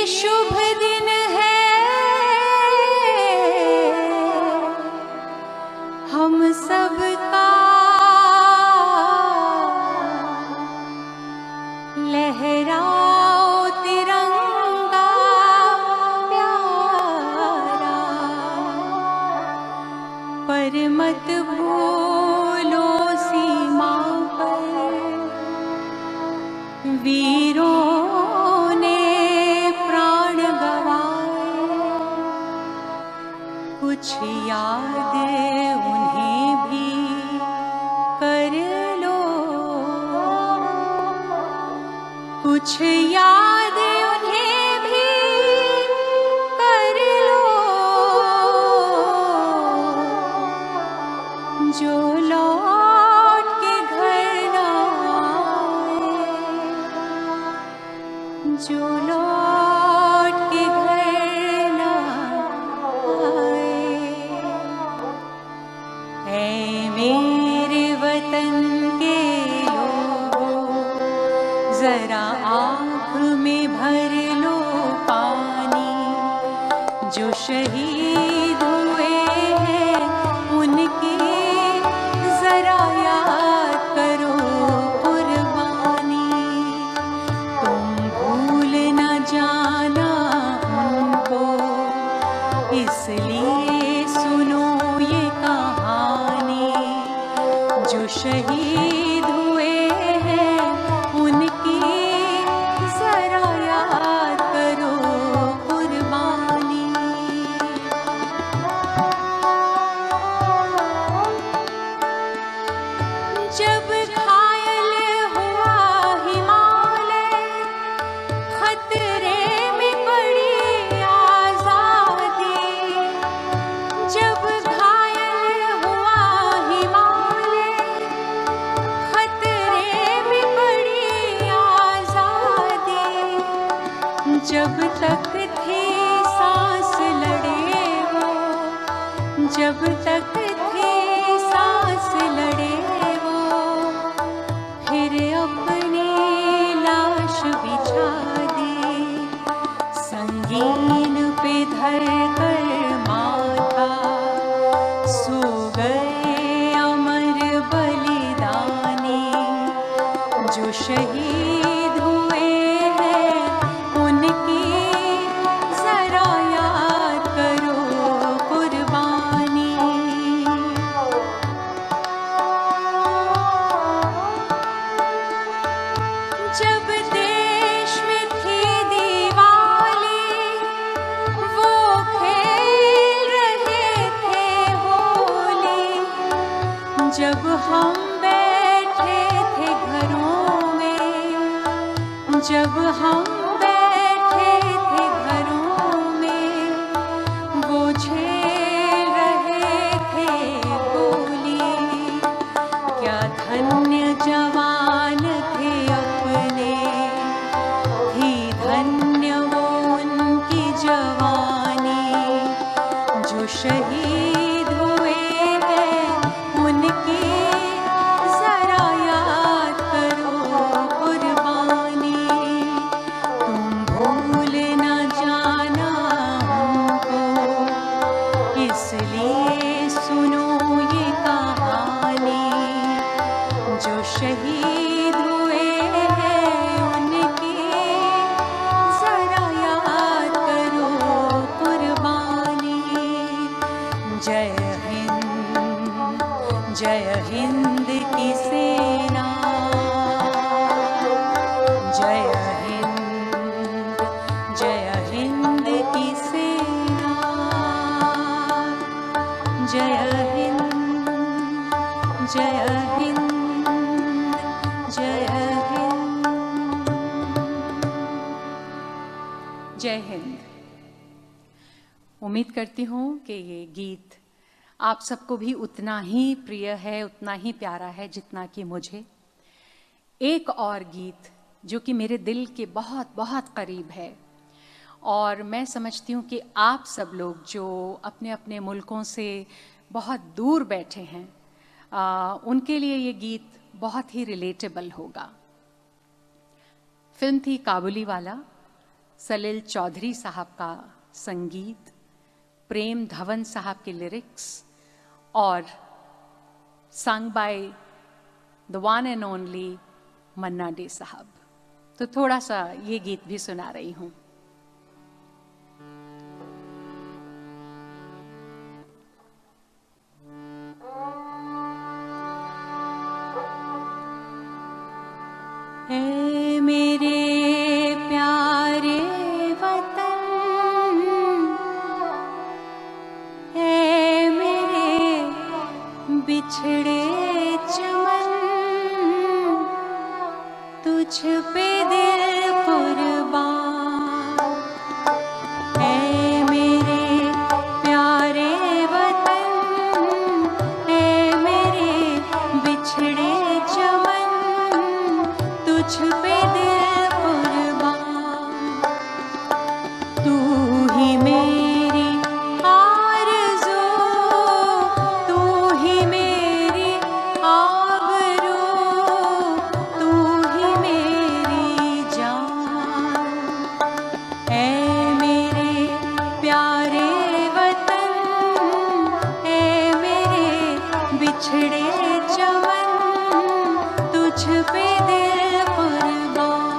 शुभ दिन है, हम सबका लहराओ तिरंगा प्यारा, पर मत भूलो सीमा पर वीरों ने प्राण गवाए। कुछ याद उन्हें भी कर लो, कुछ याद उन्हें भी कर लो, जो लौट के घर न आए, जो लौट के घर न आए। ऐ मेरे वतन के लोगों, जरा आँख में भर लो पानी, जो शहीद हुए हैं उनकी जरा याद करो कुर्बानी। तुम भूल न जाना उनको, इसलिए सुनो ये कहानी, जो शहीद हुए हैं उनकी जरा याद करो कुर्बानी। जब घायल हुआ हिमालय, खतरे में पड़ी आजादी। जब घायल हुआ हिमालय, खतरे में पड़ी आजादी। जब तक थी सांस लड़े वो, जब तक थी सांस लड़े वो, फिर अपनी लाश बिछा दी, संगीन पे धर कर माथा। सो गए अमर बलिदानी, जो शहीद हुए हैं उनकी जरा याद करो कुर्बानी। जब देश में थी दिवाली, वो खेल रहे थे होली। जब हम बैठे थे घरों में, जब हम बैठे थे घरों में, वो झेल रहे थे गोली। क्या धन्य जवान थे अपने, थी धन्य वो उनकी जवानी, जो शहीद हुए हैं उनकी जरा याद करो कुर्बानी। तुम भूल न जाना उनको, इसलिए सुनो ये कहानी, जो शहीद हुए हैं उनकी जरा याद करो कुर्बानी। जय हिंद, जय हिंद की सेना, जय हिंद, जय हिंद की सेना, जय हिंद, जय हिंद, जय हिंद, जय हिंद। उम्मीद करती हूँ कि ये गीत आप सबको भी उतना ही प्रिय है, उतना ही प्यारा है जितना कि मुझे। एक और गीत जो कि मेरे दिल के बहुत बहुत करीब है, और मैं समझती हूँ कि आप सब लोग जो अपने अपने मुल्कों से बहुत दूर बैठे हैं, उनके लिए ये गीत बहुत ही रिलेटेबल होगा। फिल्म थी काबुली वाला, सलील चौधरी साहब का संगीत, प्रेम धवन साहब के लिरिक्स और sung by the one and only Manna day साहब। तो थोड़ा सा ये गीत भी सुना रही हूँ। ऐ मेरे प्यारे वतन, ऐ मेरे बिछड़े चमन, तुझ पे दिल कुर्बान। ऐ मेरे प्यारे वतन, ऐ मेरे बिछड़े चमन, तुझ पे दिल कुर्बान। तू ही मेरी आरज़ू, तू ही मेरी आबरू, तू ही मेरी जान। ऐ मेरे प्यारे वतन, ऐ मेरे बिछड़े चमन, तुझ पे दिल कुर्बान।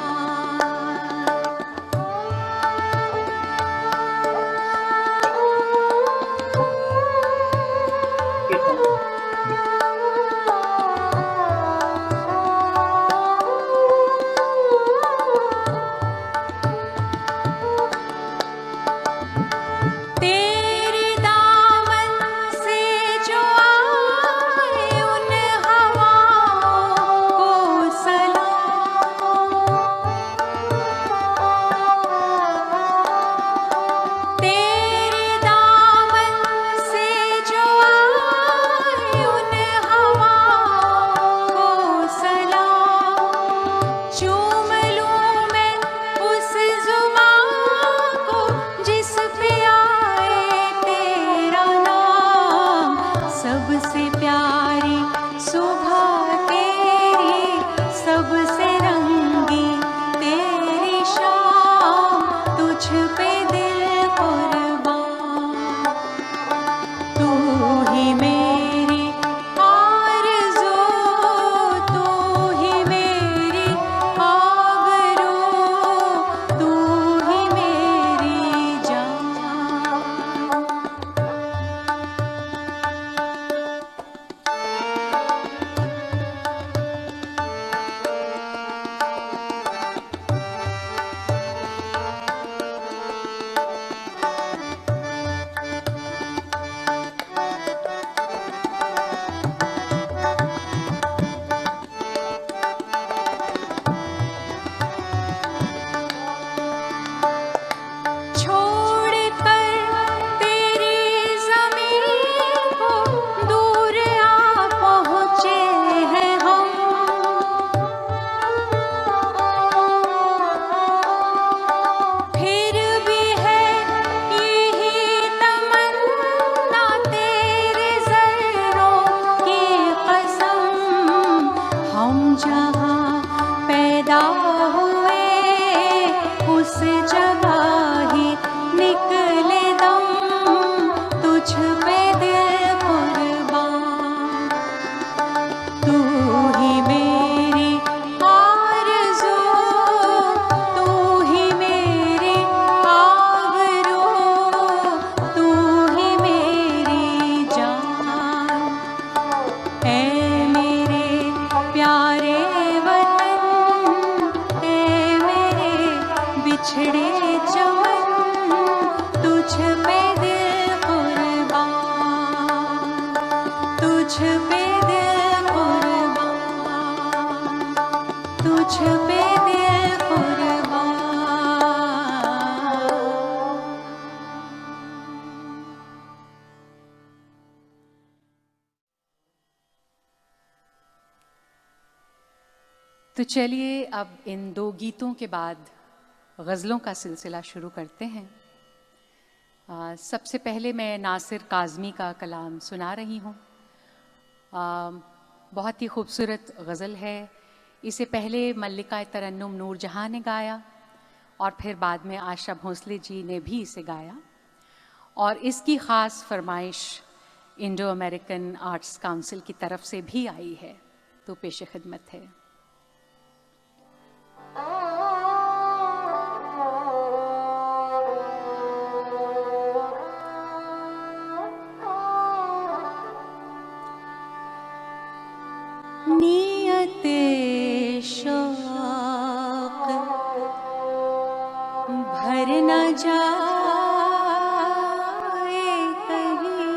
तेरे दामन से जो आए उन हवाओं को सलाम। तेरे दामन से जो आए उन हवाओं को सलाम। चूम लूं मैं उस ज़ुबान को जिस पे आए तेरा नाम। सबसे प्यारी सुबह तेरी, सबसे रंगी तेरी शाम, तुझ पे दिल कुर्बान। तू ही मेरी आरज़ू, तू ही मेरी आबरू, तू ही मेरी जान। छोड़ कर तेरी ज़मीन को दूर आ पहुँचे हैं हम। फिर भी है यही तमन्ना तेरे ज़र्रों की कसम। हम जहाँ पैदा हुए उस जगह ही निकले दम, तुझ पे दिल कुर्बान। तू ही मेरी आरज़ू, तू ही मेरी आबरू, तू ही मेरी जान। ऐ मेरे प्यारे वतन, ऐ मेरे बिछड़े चमन, तुझ पे दिल कुर्बान, तुझ पे दिल कुर्बान, तुझ पे दिल कुर्बान। तो चलिए अब इन दो गीतों के बाद गज़लों का सिलसिला शुरू करते हैं। सबसे पहले मैं नासिर काज़मी का कलाम सुना रही हूँ। बहुत ही खूबसूरत गज़ल है। इसे पहले मल्लिका तरन्नुम नूरजहाँ ने गाया और फिर बाद में आशा भोसले जी ने भी इसे गाया, और इसकी ख़ास फरमाइश इंडो अमेरिकन आर्ट्स काउंसिल की तरफ से भी आई है, तो पेश खिदमत है। नियते शौक भर न जाए कहीं,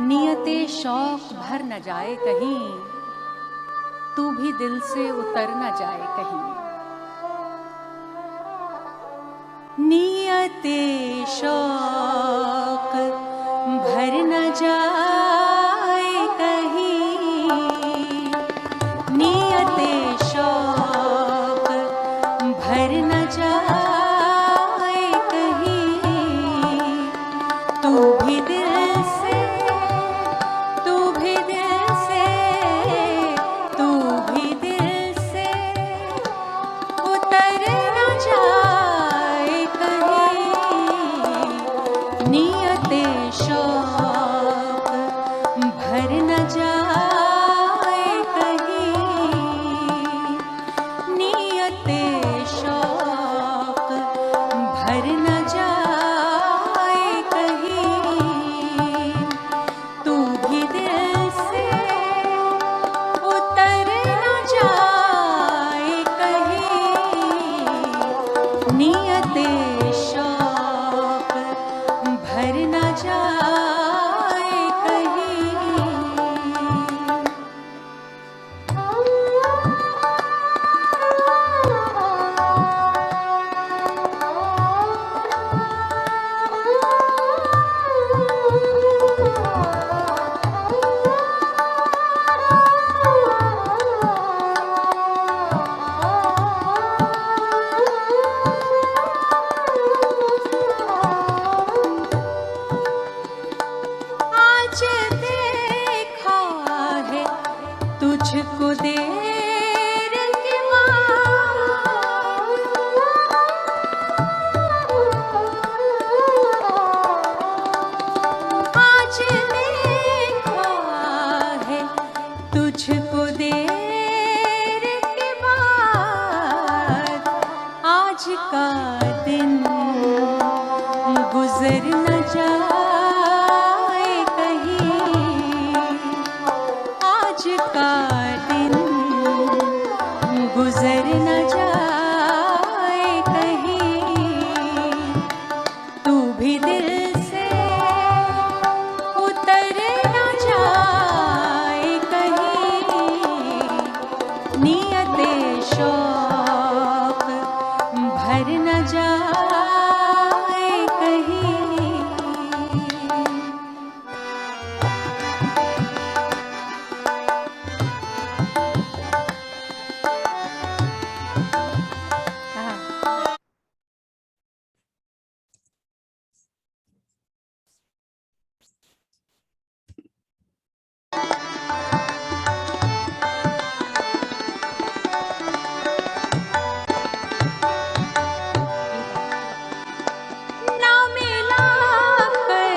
नियते शौक भर न जाए कहीं, तू भी दिल से उतर न जाए कहीं। नियते शौक भर न जाए कहीं, नियते शौक भर न जाए कहीं, तू भी दिल से, तू भी दिल से, तू भी दिल से उतर न जाए कहीं। नियते शौक भर न जाए कहीं, नियते शौक भर न जाए कहीं, तू भी दिल से उतर न जाए कहीं। नियते शौक भर न जाए कहीं। आज देखा है तुझको देर के बाद, आज देखा है तुझको देर के बाद, आज का दिन गुजर न जाए कहीं, आज का दिन गुजर न जाए कहीं, तू भी दिल से उतर न जाए कहीं। नियते शौक भर न जाए कहीं। ना मिला कर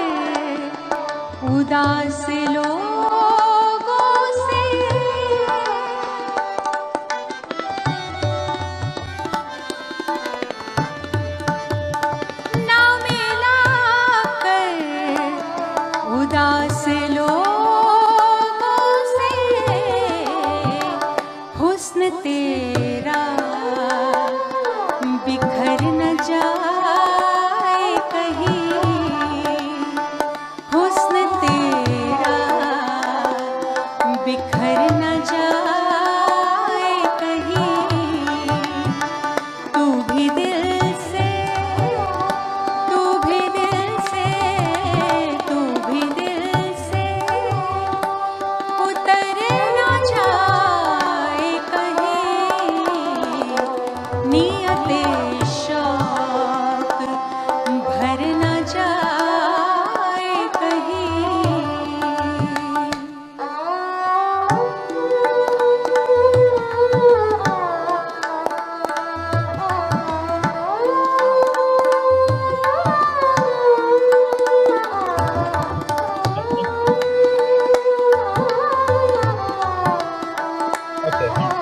उदास लोगों से, ना मिला कर उदास लोगों से, हुस्न तेरा बिखर न जाए कहीं, हुस्न तेरा बिखर न जाए कहीं, तू भी दिल से, तू भी दिल से, तू भी दिल से उतर न जाए कहीं। करते हैं।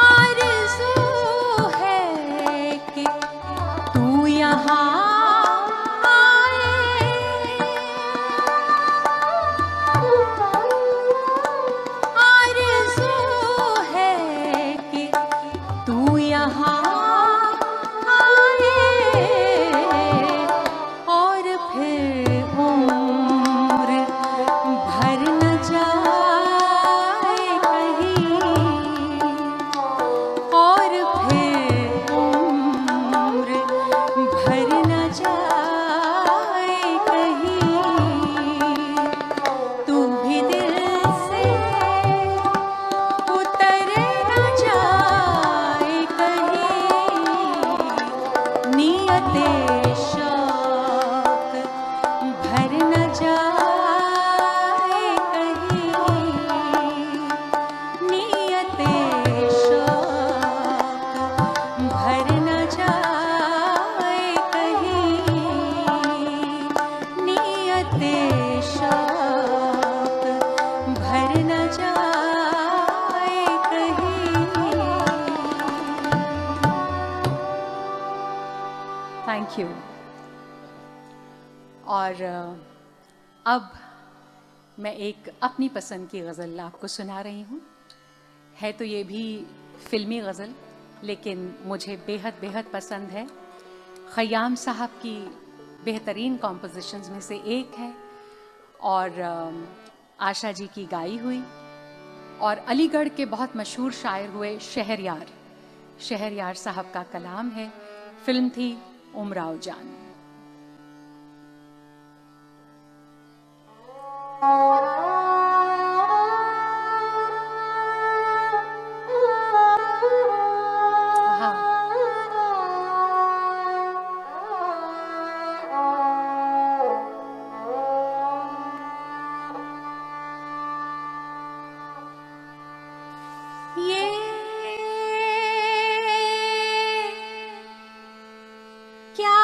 आरज़ू है कि तू यहाँ आए, आरज़ू है कि तू यहाँ आए और फिर उम्र भर न जाए कहीं, और फिर उम्र भर न जाए कहीं, तू भी दिल से उतर न जाए कहीं, नियते शौक भर न जाए कहीं, नियते शौक भर न जाए कहीं, नियते शौक भर न जाए कहीं। Thank you. और अब मैं एक अपनी पसंद की गज़ल आपको सुना रही हूँ। है तो ये भी फिल्मी गज़ल, लेकिन मुझे बेहद बेहद पसंद है। ख़याम साहब की बेहतरीन कॉम्पोजिशंस में से एक है, और आशा जी की गाई हुई, और अलीगढ़ के बहुत मशहूर शायर हुए शहरयार साहब का कलाम है। फिल्म थी उमराव जान। ये क्या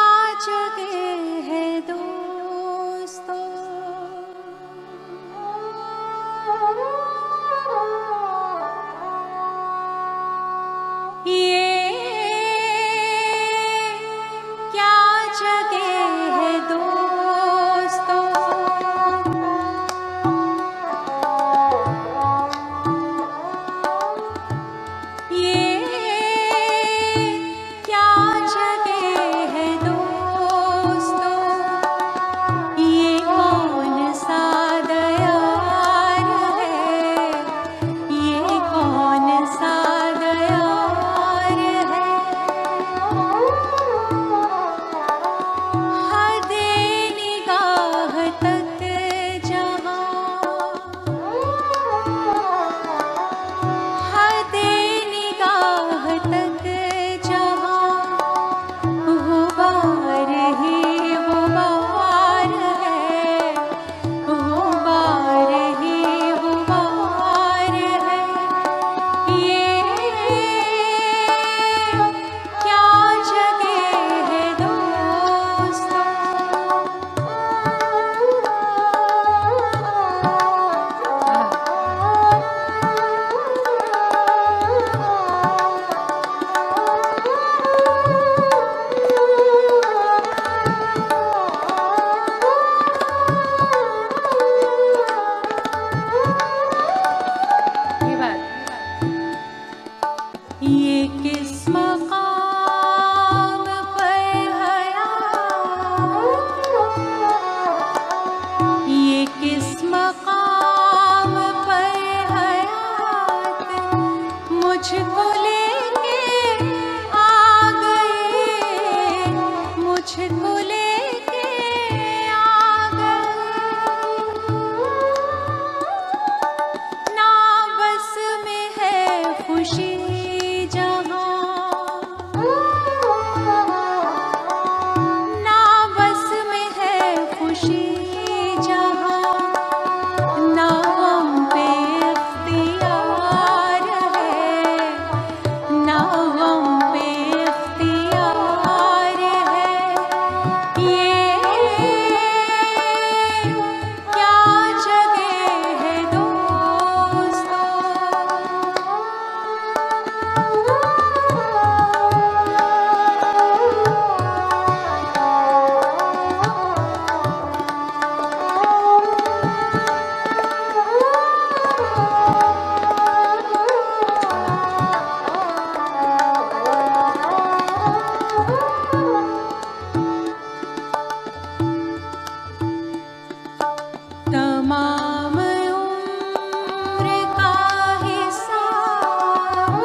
तमाम उम्र का हिसाब,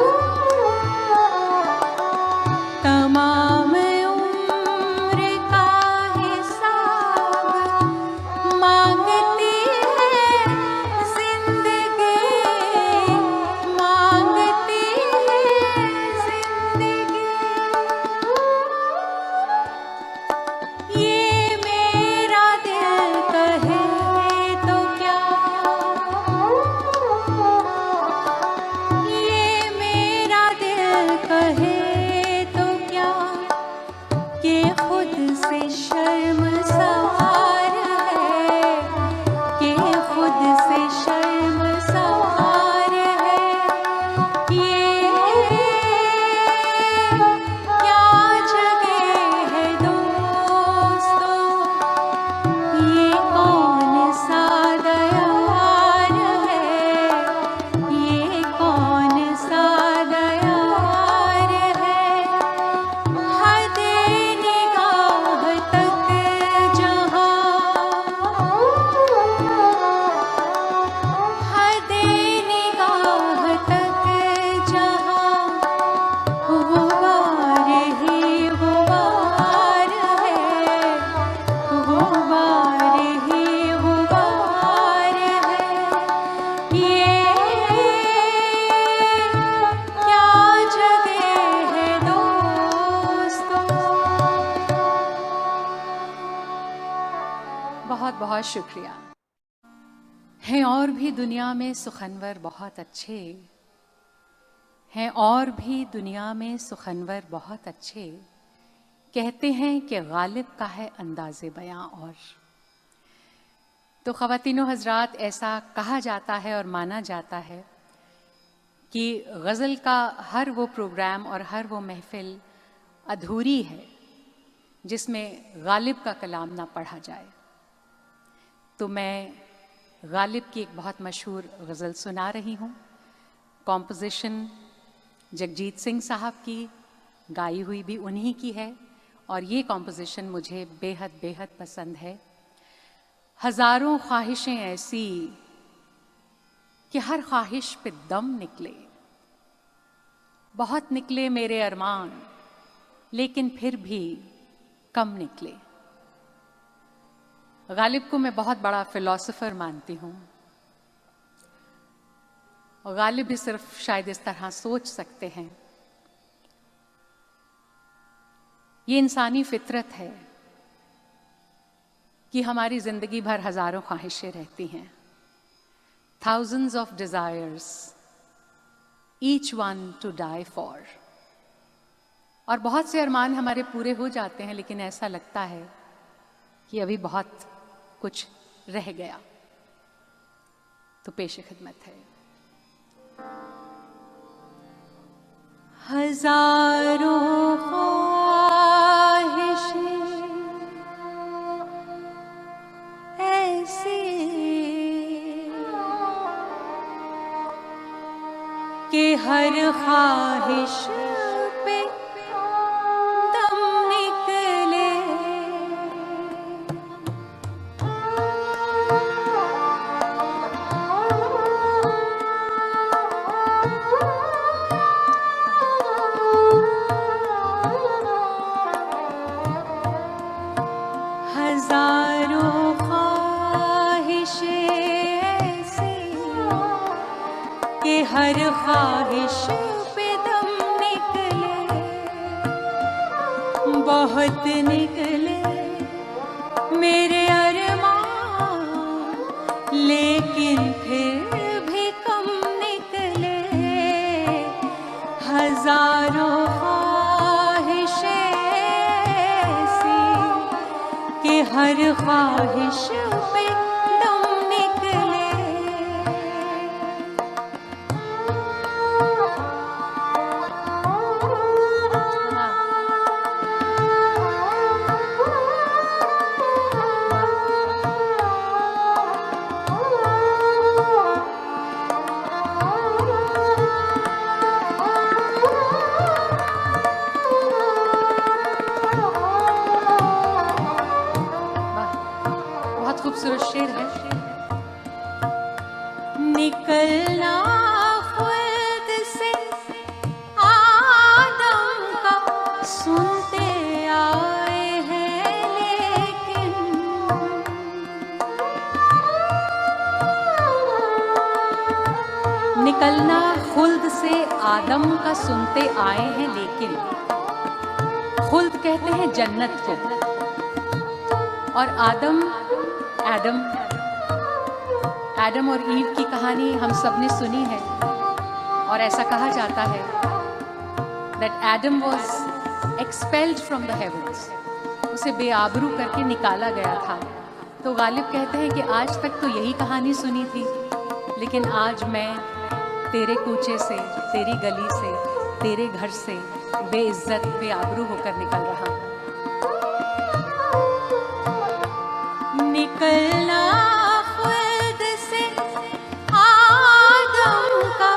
तमाम उम्र का हिसाब मांगती है जिंदगी, मांगती है जिंदगी। ये मेरा दिल कहे तो क्या, ये मेरा दिल कहे तो क्या, कि खुद से शर्मसार है, कि खुद से शर्मसार है। ये क्या जगह है दोस्तों, ये कौन सा दयार है, ये कौन सा दयार है। हद निगाह तक जहाँ, हद निगाह तक जहाँ, गुबार ही गुबार है, गुबार ही गुबार है। ये क्या जगह है दोस्तों। बहुत बहुत शुक्रिया। हैं और भी दुनिया में सुखनवर बहुत अच्छे, हैं और भी दुनिया में सुखनवर बहुत अच्छे, कहते हैं कि गालिब का है अंदाज़े बयां। और तो ख़वातीनो हज़रात, ऐसा कहा जाता है और माना जाता है कि गज़ल का हर वो प्रोग्राम और हर वो महफ़िल अधूरी है जिसमें गालिब का कलाम ना पढ़ा जाए। तो मैं गालिब की एक बहुत मशहूर गज़ल सुना रही हूँ। कॉम्पोजिशन जगजीत सिंह साहब की, गाई हुई भी उन्हीं की है, और ये कॉम्पोजिशन मुझे बेहद बेहद पसंद है। हज़ारों ख्वाहिशें ऐसी कि हर ख्वाहिश पे दम निकले, बहुत निकले मेरे अरमान, लेकिन फिर भी कम निकले। गालिब को मैं बहुत बड़ा फ़िलॉसफ़र मानती हूँ। गालिब भी सिर्फ शायद इस तरह सोच सकते हैं। ये इंसानी फितरत है कि हमारी ज़िंदगी भर हज़ारों ख्वाहिशें रहती हैं। Thousands of desires, each one to die for। और बहुत से अरमान हमारे पूरे हो जाते हैं, लेकिन ऐसा लगता है कि अभी बहुत कुछ रह गया। तो पेश खिदमत है। हजारों ख्वाहिशें ऐसी कि हर ख्वाहिश पे दम निकले, हजारों ख्वाहिशें ऐसी कि हर ख्वाहिश पे दम निकले, बहुत निकले मेरे अरमान, लेकिन फिर भी कम निकले। हजारों ख्वाहिशें ऐसी कि हर ख्वाहिश पे दम निकले, खूबसूरत शेर है। निकलना खुद से आदम का सुनते आए हैं, लेकिन निकलना खुल्द से आदम का सुनते आए हैं, लेकिन खुल्द कहते हैं जन्नत को, और आदम और ईव की कहानी हम सब ने सुनी है। और ऐसा कहा जाता है that Adam was expelled from the heavens, उसे बेआबरू करके निकाला गया था। तो गालिब कहते हैं कि आज तक तो यही कहानी सुनी थी, लेकिन आज मैं तेरे कूचे से, तेरी गली से, तेरे घर से बेइज्जत बेआबरू होकर निकल रहा हूँ। निकलना खुद से आदम का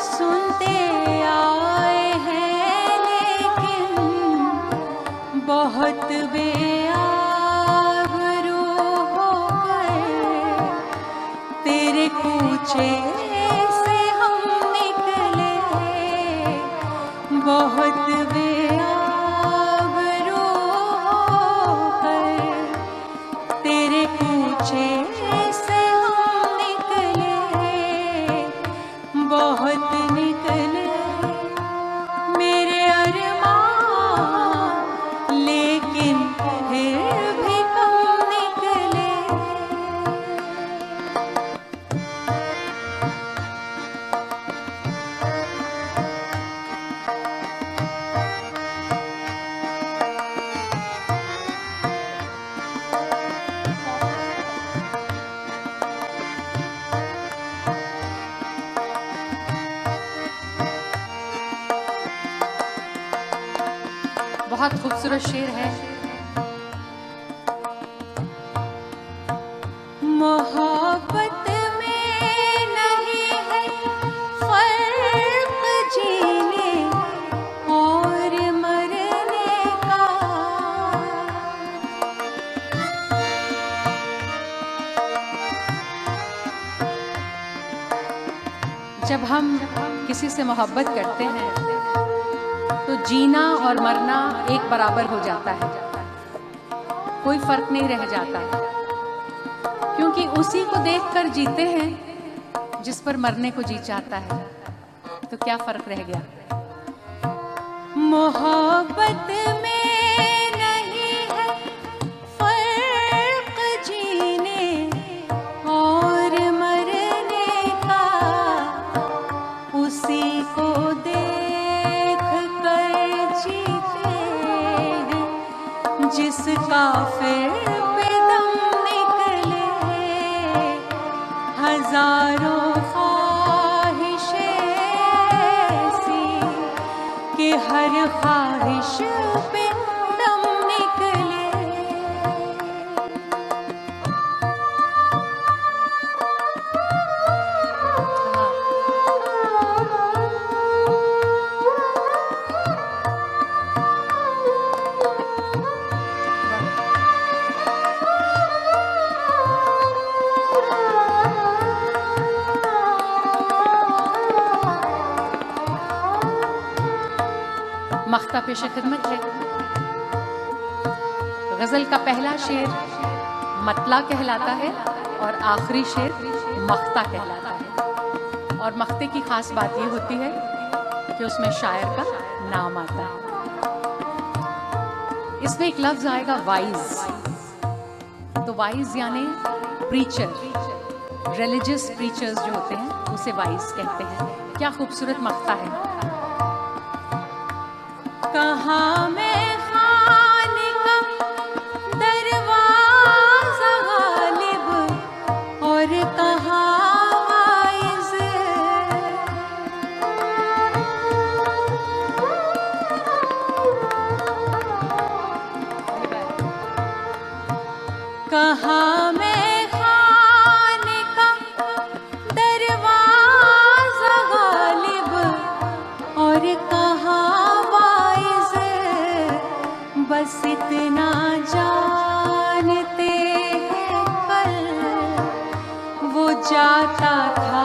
सुनते आए हैं, लेकिन बहुत बेआबरू होकर तेरे कूचे से हम निकले, बहुत बहुत खूबसूरत शेर है। मोहब्बत में नहीं है फर्क जीने और मरने का, जब हम किसी से मोहब्बत करते हैं तो जीना और मरना एक बराबर हो जाता है, कोई फर्क नहीं रह जाता, क्योंकि उसी को देखकर जीते हैं जिस पर मरने को जी चाहता है। तो क्या फर्क रह गया? मोहब्बत में नहीं है फर्क जीने और मरने का, उसी को जिसका फिर पे दम निकले, हजारों ख्वाहिशें ऐसी कि हर ख्वाहिश पे दम निकले। मख्ता पेशे खिदमत है। गजल का पहला शेर मतला कहलाता है और आखिरी शेर मख्ता कहलाता है। और मख्ते की खास बात ये होती है कि उसमें शायर का नाम आता है। इसमें एक लफ्ज आएगा वाइज। तो वाइज यानी प्रीचर, रिलीजियस प्रीचर्स जो होते हैं उसे वाइज कहते हैं। क्या खूबसूरत मख्ता है। कहाँ मैं खाने का दरवाज़ा गालिब और कहाँ वाइज़, कहाँ मैं खाने का दरवाज़ा गालिब और कहाँ बस इतना जानते हैं कल वो जाता था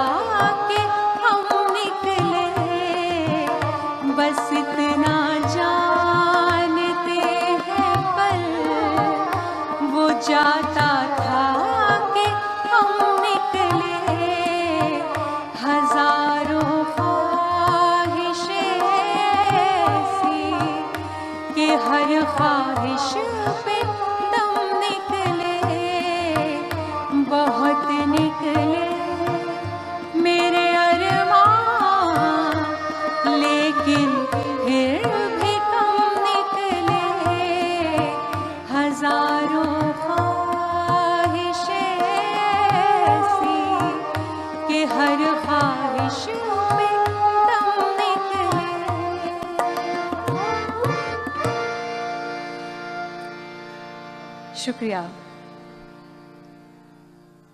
शुक्रिया।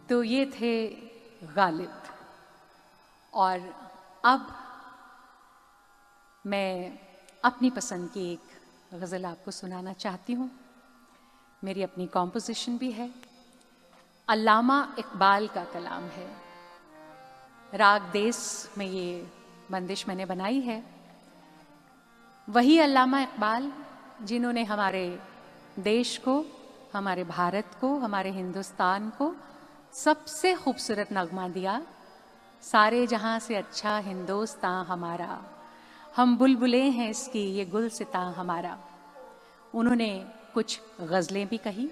तो ये थे गालिब, और अब मैं अपनी पसंद की एक गज़ल आपको सुनाना चाहती हूँ। मेरी अपनी कॉम्पोजिशन भी है, अल्लामा इकबाल का कलाम है। राग देस में ये बंदिश मैंने बनाई है। वही अल्लामा इकबाल जिन्होंने हमारे देश को, हमारे भारत को, हमारे हिंदुस्तान को सबसे खूबसूरत नगमा दिया, सारे जहां से अच्छा हिंदुस्तान हमारा, हम बुलबुले हैं इसकी ये गुलसितां हमारा। उन्होंने कुछ गज़लें भी कही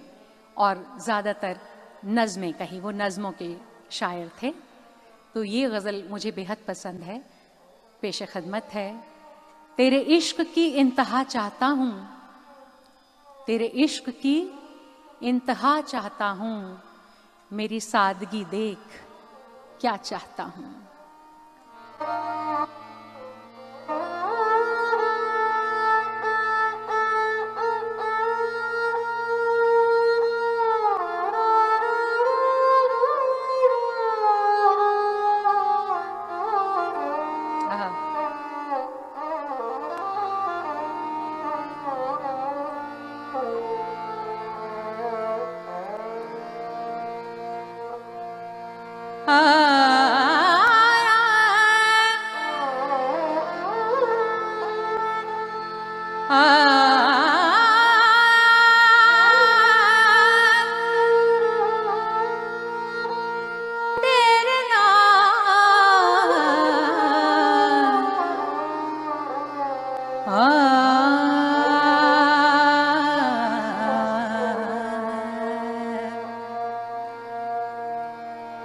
और ज़्यादातर नज़में कही, वो नज़मों के शायर थे। तो ये गज़ल मुझे बेहद पसंद है, पेश खदमत है। तेरे इश्क की इंतहा चाहता हूँ, तेरे इश्क की इंतहा चाहता हूँ, मेरी सादगी देख क्या चाहता हूँ।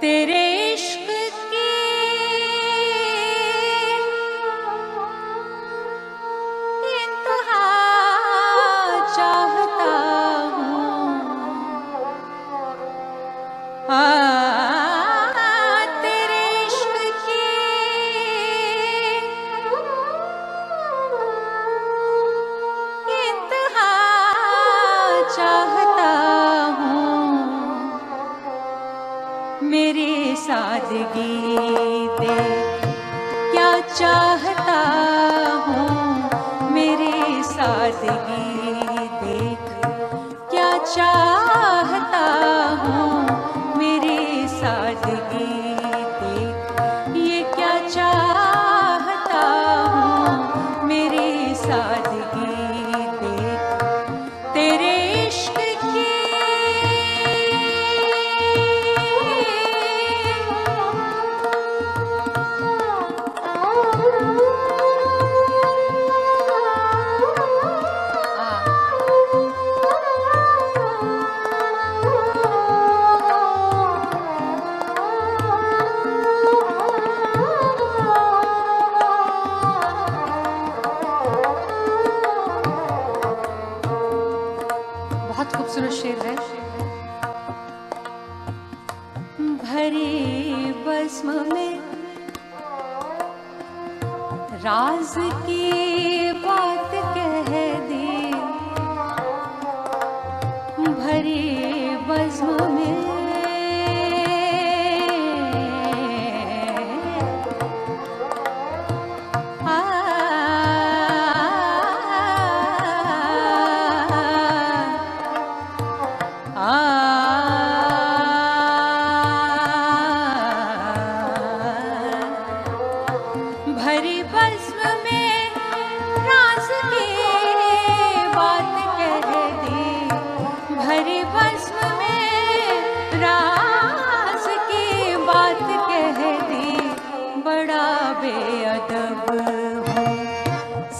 तेरे इश्क की इंतहा चाहता हूँ, तेरे इश्क की इंतहा चाहता हूँ, मेरी सादगी देख क्या चाहता हूँ, मेरी सादगी देख क्या चाहता हूँ, मेरी सादगी देख ये क्या चाहता हूँ, मेरी सादगी देख तेरे इश्क की खूबसूरत शेर है। भरी बज़्म में राज की बात कह दे, भरी बज़्म में भरी बज़्म में राज की बात कह दे, भरी बज़्म में राज की बात कह दे, बड़ा बेअदब हूँ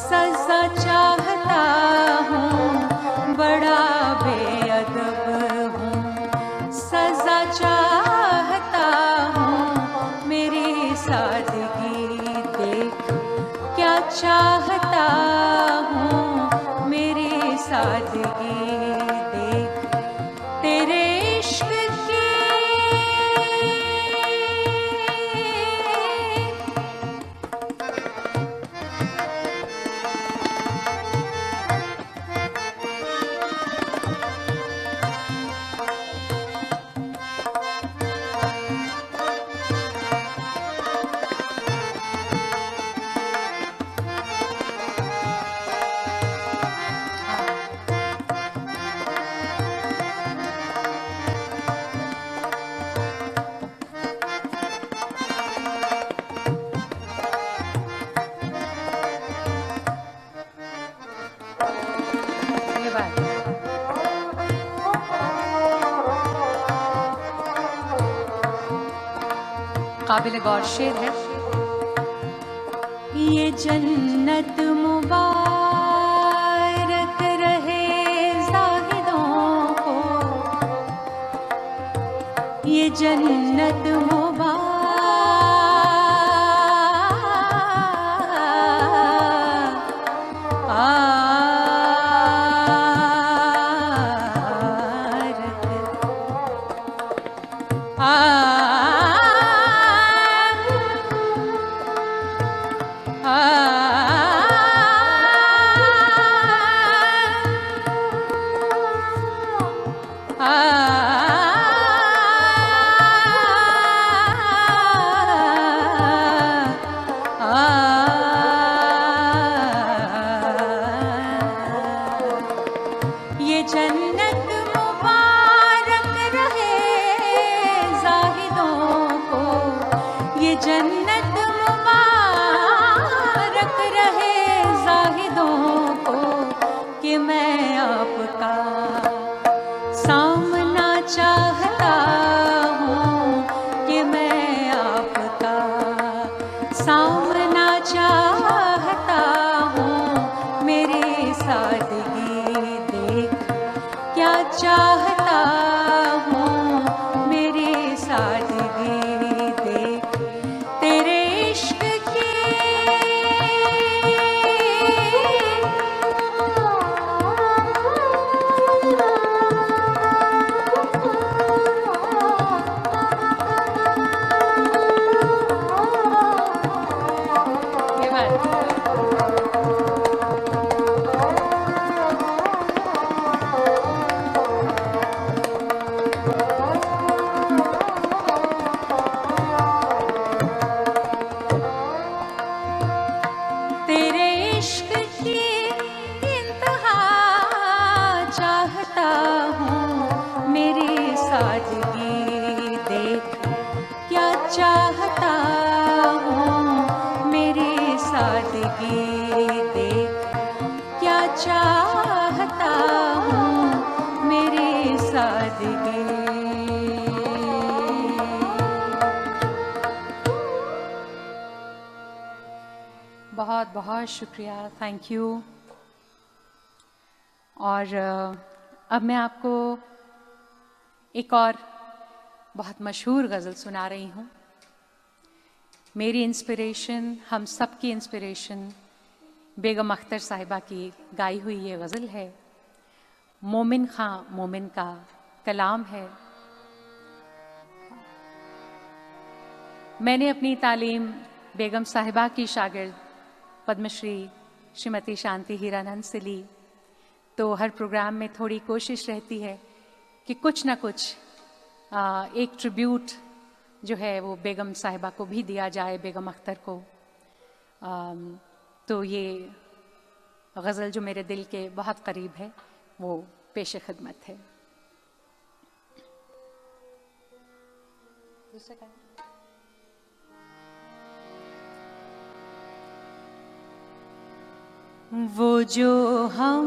सज़ा चाहता हूँ, बड़ा बेअदब हूँ सज़ा चाहता हूँ, मेरी सादगी देख क्या चाहता हूँ, मेरी सादगी देख तेरे इश्क की काबिल गौर शेर है। ये जन्नत मुबारक रहे ज़ाहिदों को, ये जन्नत बहुत बहुत शुक्रिया, थैंक यू। और अब मैं आपको एक और बहुत मशहूर गज़ल सुना रही हूँ। मेरी इंस्पिरेशन, हम सब की इंस्पिरेशन बेगम अख्तर साहिबा की गाई हुई ये गज़ल है। मोमिन खां मोमिन का कलाम है। मैंने अपनी तालीम बेगम साहिबा की शागिर्द पद्मश्री श्रीमती शांति हीरानंद से ली, तो हर प्रोग्राम में थोड़ी कोशिश रहती है कि कुछ ना कुछ एक ट्रिब्यूट जो है वो बेगम साहिबा को भी दिया जाए, बेगम अख्तर को। तो ये गज़ल जो मेरे दिल के बहुत करीब है वो पेश खिदमत है। वो जो हम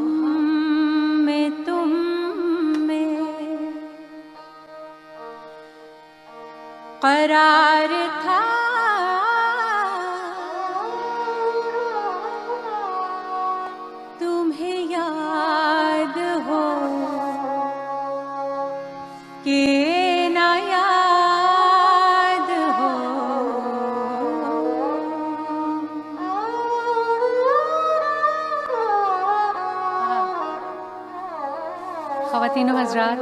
में तुम में करार था, तुम्हें याद हो कि ना याद हो। ख़वातीनो हज़रात,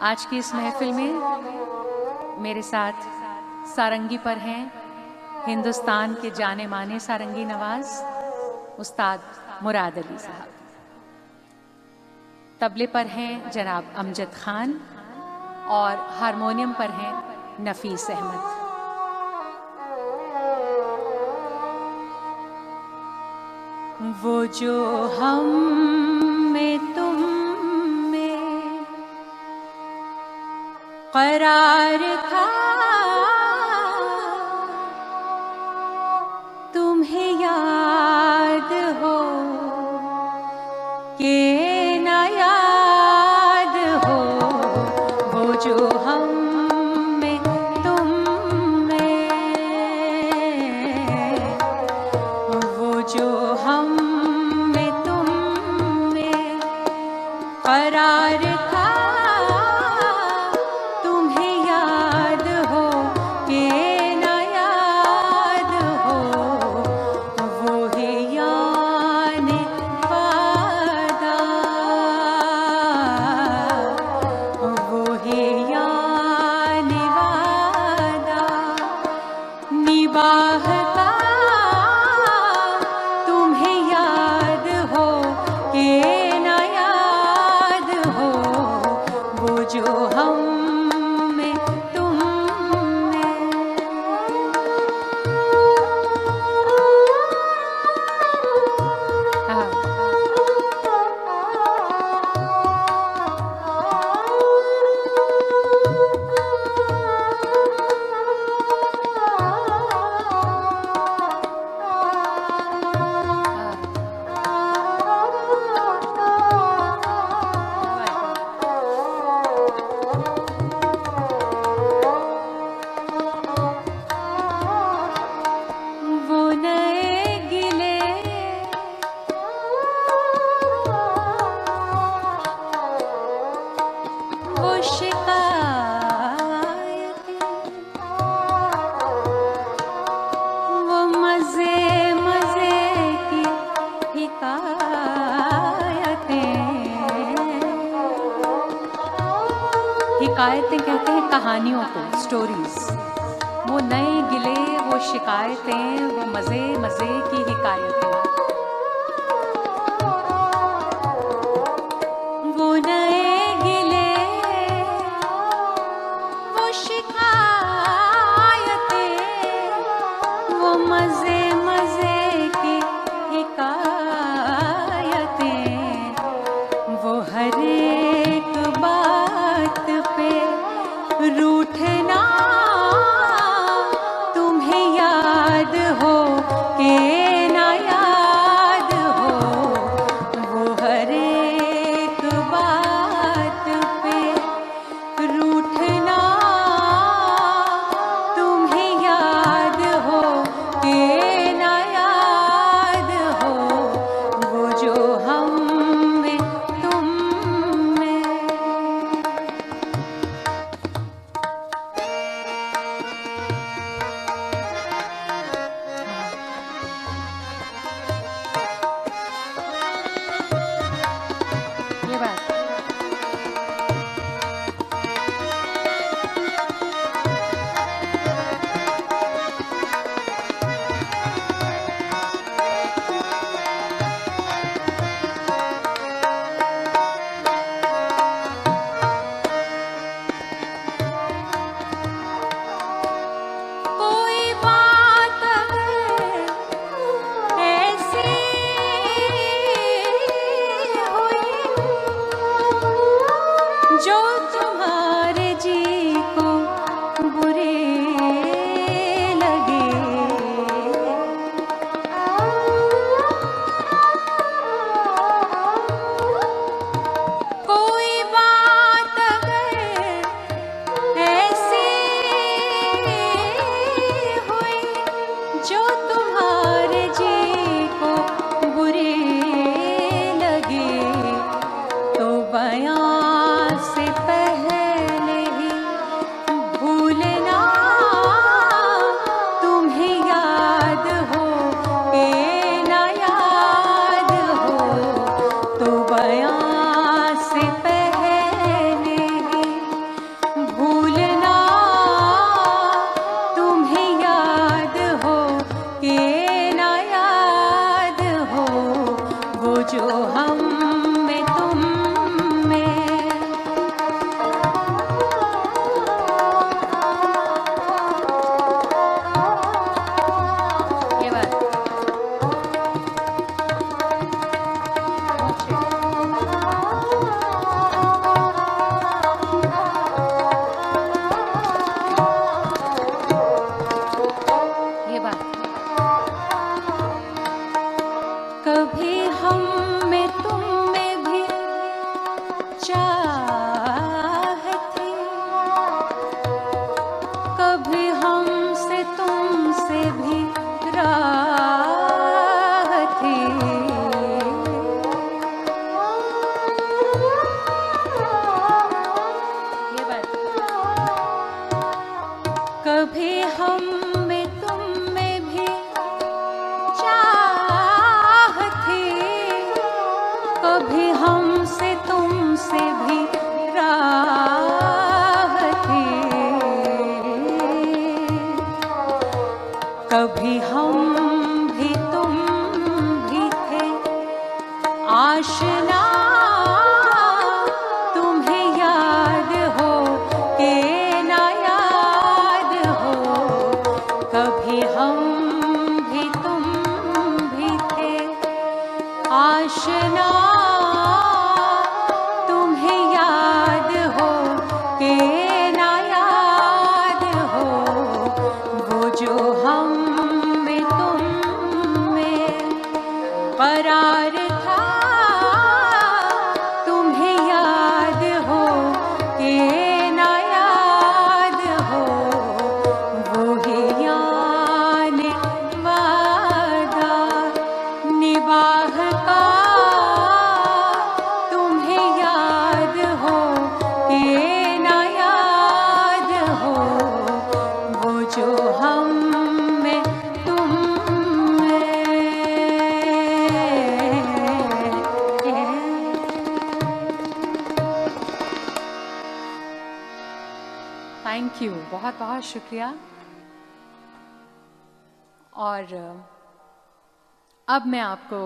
आज की इस महफिल में मेरे साथ सारंगी पर हैं हिंदुस्तान के जाने माने सारंगी नवाज उस्ताद मुराद अली साहब। तबले पर हैं जनाब अमजद खान और हारमोनियम पर हैं नफीस अहमद। वो जो हम में तुम में करार था, तुम्हें याद हो कि ना याद हो। वो जो हम में तुम हम में तुम में। वो नए गिले वो शिकायतें, वो मजे मजे की हिकायतें। हिकायतें कहते हैं कहानियों को, स्टोरीज। वो नए गिले, वो शिकायतें, वो मजे मजे की हिकायतें। वो नए गिले, वो शिकायतें, वो मजे मजे की हिकायतें। वो हर एक बात पे रूठना, तुम्हें याद हो के ना याद थैंक यू, बहुत बहुत शुक्रिया। और अब मैं आपको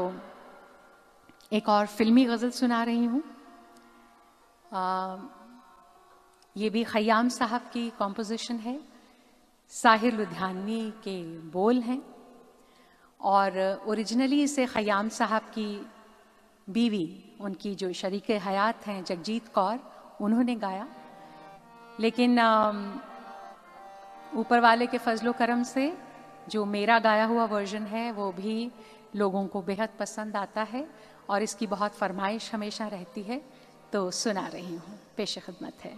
एक और फिल्मी गज़ल सुना रही हूँ। ये भी खयाम साहब की कॉम्पोजिशन है, साहिर लुधियानवी के बोल हैं, और ओरिजिनली इसे खयाम साहब की बीवी, उनकी जो शरीक हयात हैं जगजीत कौर, उन्होंने गाया। लेकिन ऊपर वाले के फजलो करम से जो मेरा गाया हुआ वर्जन है वो भी लोगों को बेहद पसंद आता है और इसकी बहुत फरमाइश हमेशा रहती है, तो सुना रही हूँ, पेश खिदमत है।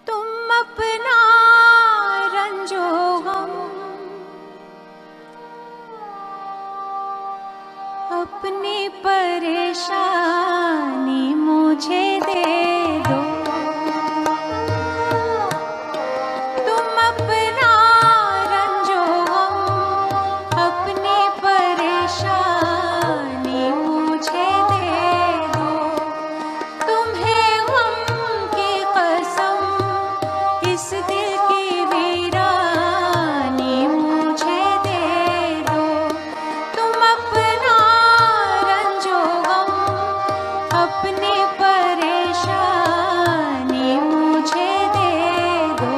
तुम अपना रंजो गम अपनी परेशानी मुझे दे दो, तुम अपना रंजो गम अपनी परेशानी मुझे दे दो, तुम्हें गम की कसम इस दिल की वीरानी मुझे दे दो, तुम अपना रंजो गम अपनी परेशानी मुझे दे दो।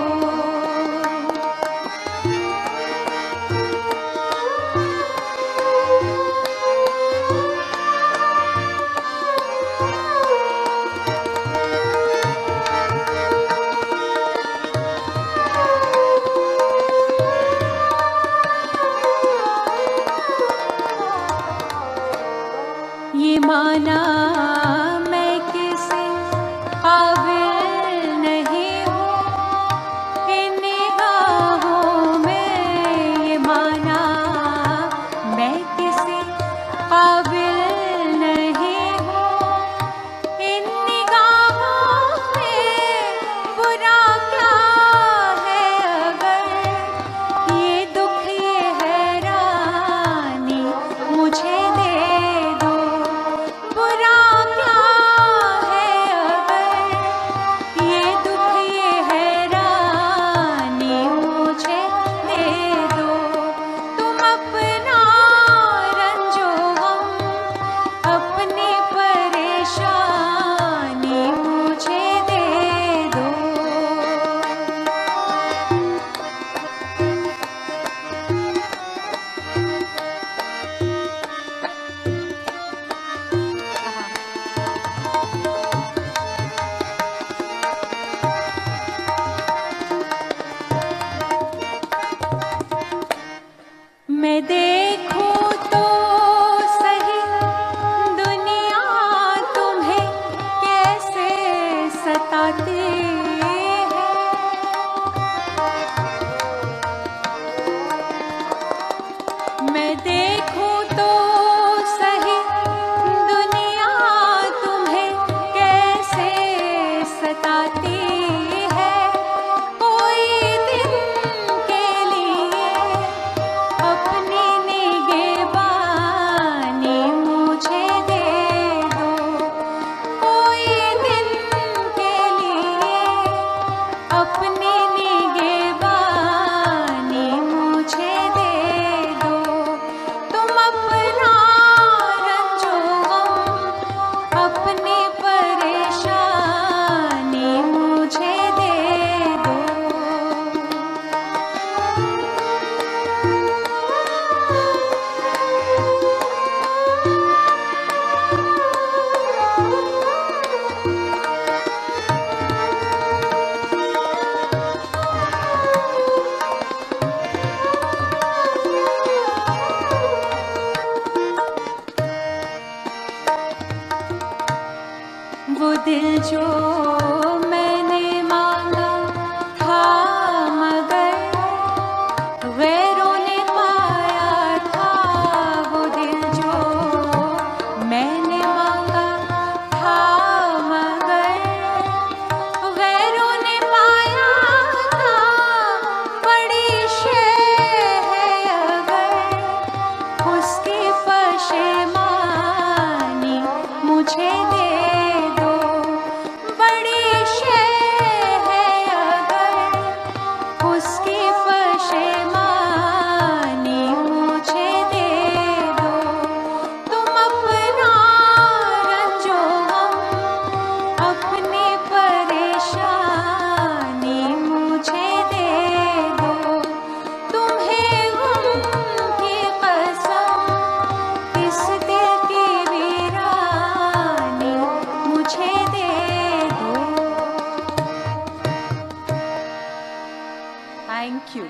Thank you.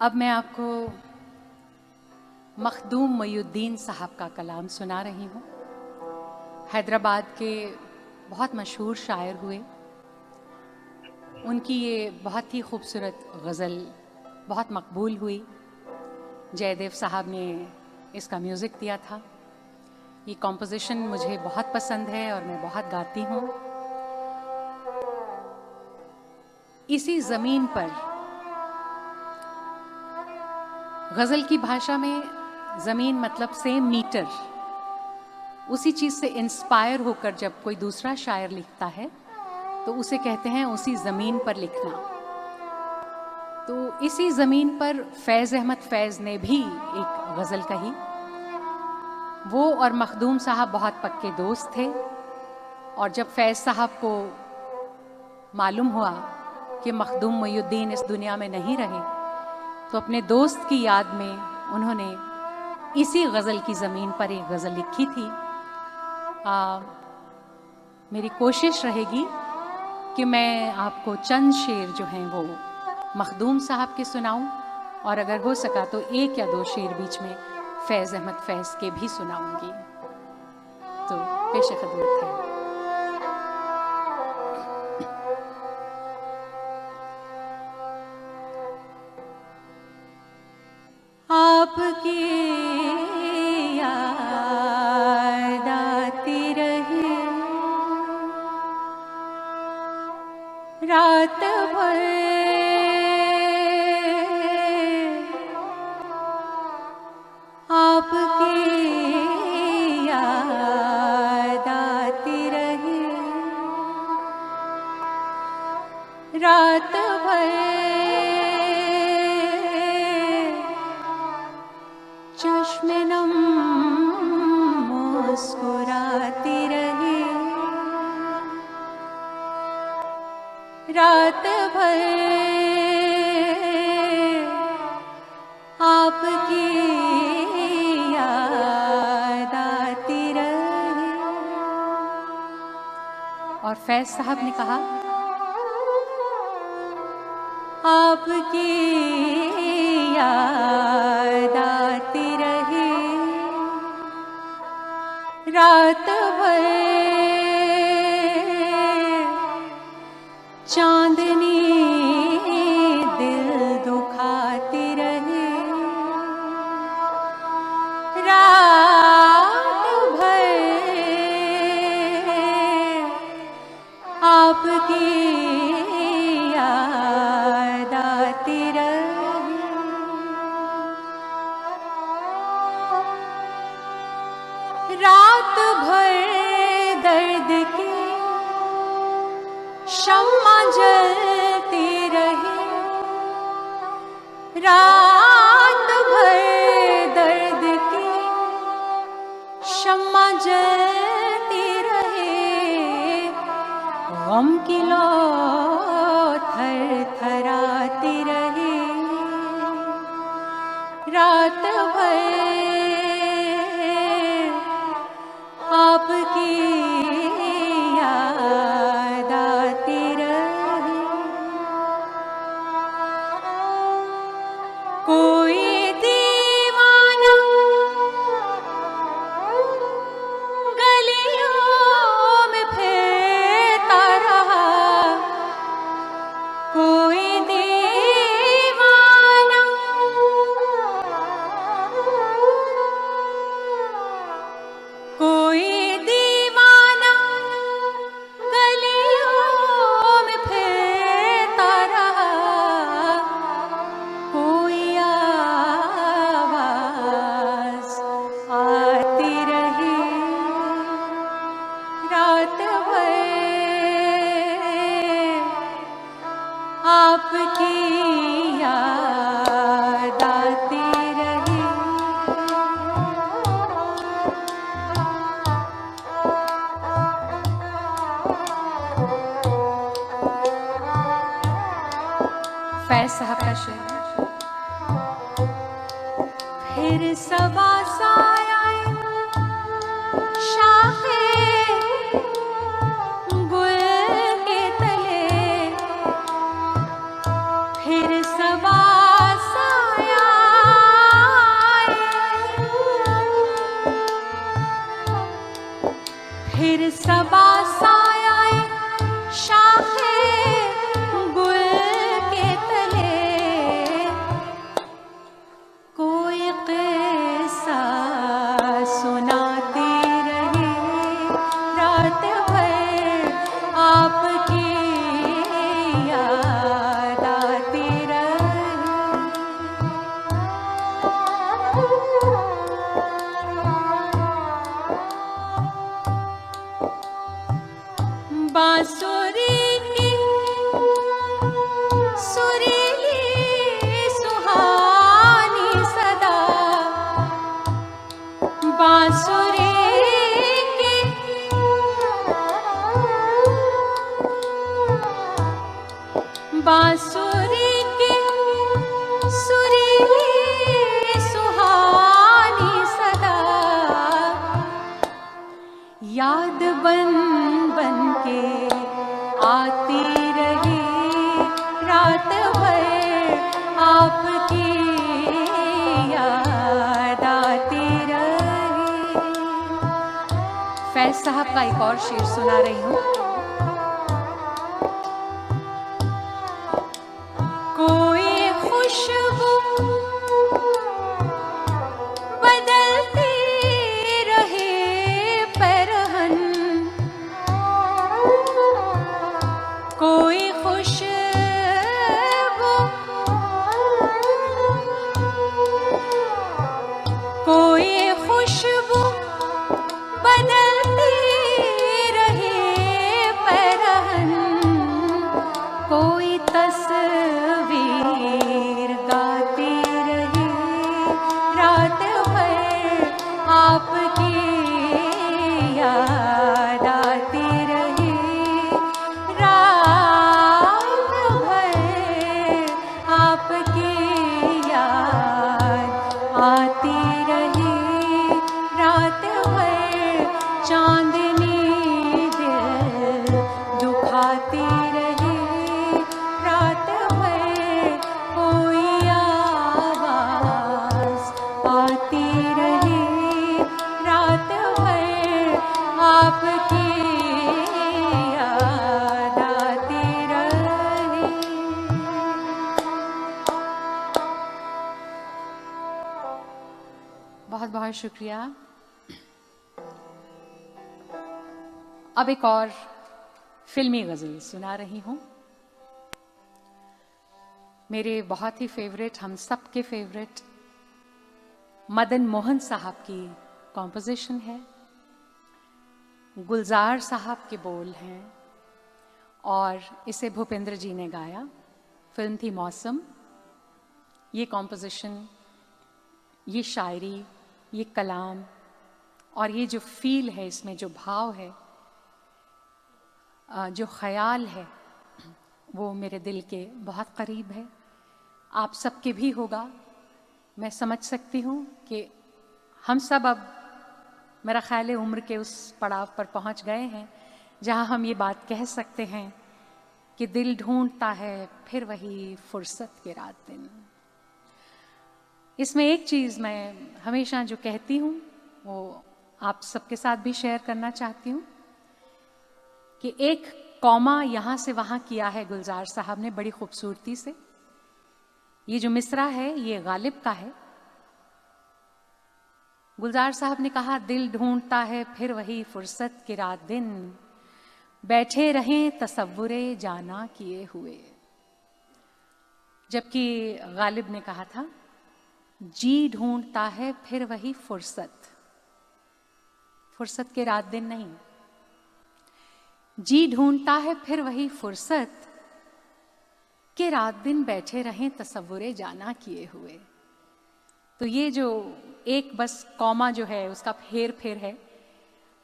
अब मैं आपको मखदूम मोइनुद्दीन साहब का कलाम सुना रही हूँ। हैदराबाद के बहुत मशहूर शायर हुए। उनकी ये बहुत ही खूबसूरत गज़ल बहुत मकबूल हुई। जयदेव साहब ने इसका म्यूज़िक दिया था। ये कॉम्पोजिशन मुझे बहुत पसंद है और मैं बहुत गाती हूँ। इसी ज़मीन पर, गज़ल की भाषा में ज़मीन मतलब सेम मीटर, उसी चीज़ से इंस्पायर होकर जब कोई दूसरा शायर लिखता है तो उसे कहते हैं उसी ज़मीन पर लिखना। तो इसी ज़मीन पर फैज़ अहमद फैज़ ने भी एक गज़ल कही। वो और मखदूम साहब बहुत पक्के दोस्त थे और जब फैज़ साहब को मालूम हुआ कि मखदूम मोइनुद्दीन इस दुनिया में नहीं रहे तो अपने दोस्त की याद में उन्होंने इसी गज़ल की ज़मीन पर एक गज़ल लिखी थी। मेरी कोशिश रहेगी कि मैं आपको चंद शेर जो हैं वो मखदूम साहब के सुनाऊं और अगर हो सका तो एक या दो शेर बीच में फैज़ अहमद फैज़ के भी सुनाऊंगी। तो पेश खिदमत है। आपकी याद आती रहे रात भर, आपकी याद आती रहे रात भर, चश्मे नम मुस्कुराती रहे रात भर, आपकी याद आती रहे। और फैज़ साहब ने कहा आपकी याद आती रहे रात भर, चांदनी दिल दुखाती रहे रात भर, आपकी याद आती रहे। रात भर दर्द के शम्मा जलती रहे रात भर दर्द के शम्मा जलती रहे, गम की लौ थर थराती रहे रात भर, आपकी याद आती रहे। कोई दीवाना गलियों में फिरता रहा, कोई दीवाना कोई दीवाना गलियों में फिरता रहा, कोई आवाज़ आती रही रात भर, आपकी याद आती रही। फैज़ साहब का शेर। फिर सबा साए शाखे गुल के तले बांसुरी की सुरीली सुहानी सदा याद बन बन के आती रही रात भर आपकी याद आती रही। फैज साहब का एक और शेर सुना रही हूँ। कोई खुशबू बदलती रहे परहन, कोई खुशबू बदलती रहे परहन, कोई तस्वीर गाती रहे रात भर आपकी याद आती रहे रात भर आपकी याद आती रहे रात भर चांदनी दिल दुखाती रहे रात भर कोई आवाज आती रहे रात भर आपकी याद आती रहे। बहुत बहुत शुक्रिया। अब एक और फिल्मी गजल सुना रही हूं। मेरे बहुत ही फेवरेट, हम सब के फेवरेट मदन मोहन साहब की कॉम्पोजिशन है, गुलजार साहब के बोल हैं और इसे भूपेंद्र जी ने गाया। फिल्म थी मौसम। ये कॉम्पोजिशन, ये शायरी, ये कलाम और ये जो फील है, इसमें जो भाव है, जो ख्याल है, वो मेरे दिल के बहुत करीब है। आप सबके भी होगा। मैं समझ सकती हूँ कि हम सब अब मेरा ख्याल है उम्र के उस पड़ाव पर पहुँच गए हैं जहाँ हम ये बात कह सकते हैं कि दिल ढूंढता है फिर वही फुर्सत के रात दिन। इसमें एक चीज़ मैं हमेशा जो कहती हूँ वो आप सबके साथ भी शेयर करना चाहती हूँ कि एक कॉमा यहाँ से वहाँ किया है गुलजार साहब ने बड़ी खूबसूरती से। ये जो मिसरा है ये गालिब का है। गुलजार साहब ने कहा, दिल ढूंढता है फिर वही फुर्सत के रात दिन, बैठे रहें तसव्वुरे जाना किए हुए। जबकि गालिब ने कहा था, जी ढूंढता है फिर वही फुर्सत, फुर्सत के रात दिन नहीं, जी ढूंढता है फिर वही फुर्सत के रात दिन, बैठे रहें तसव्वुरे जाना किए हुए। तो ये जो एक बस कॉमा जो है उसका फेर फेर है,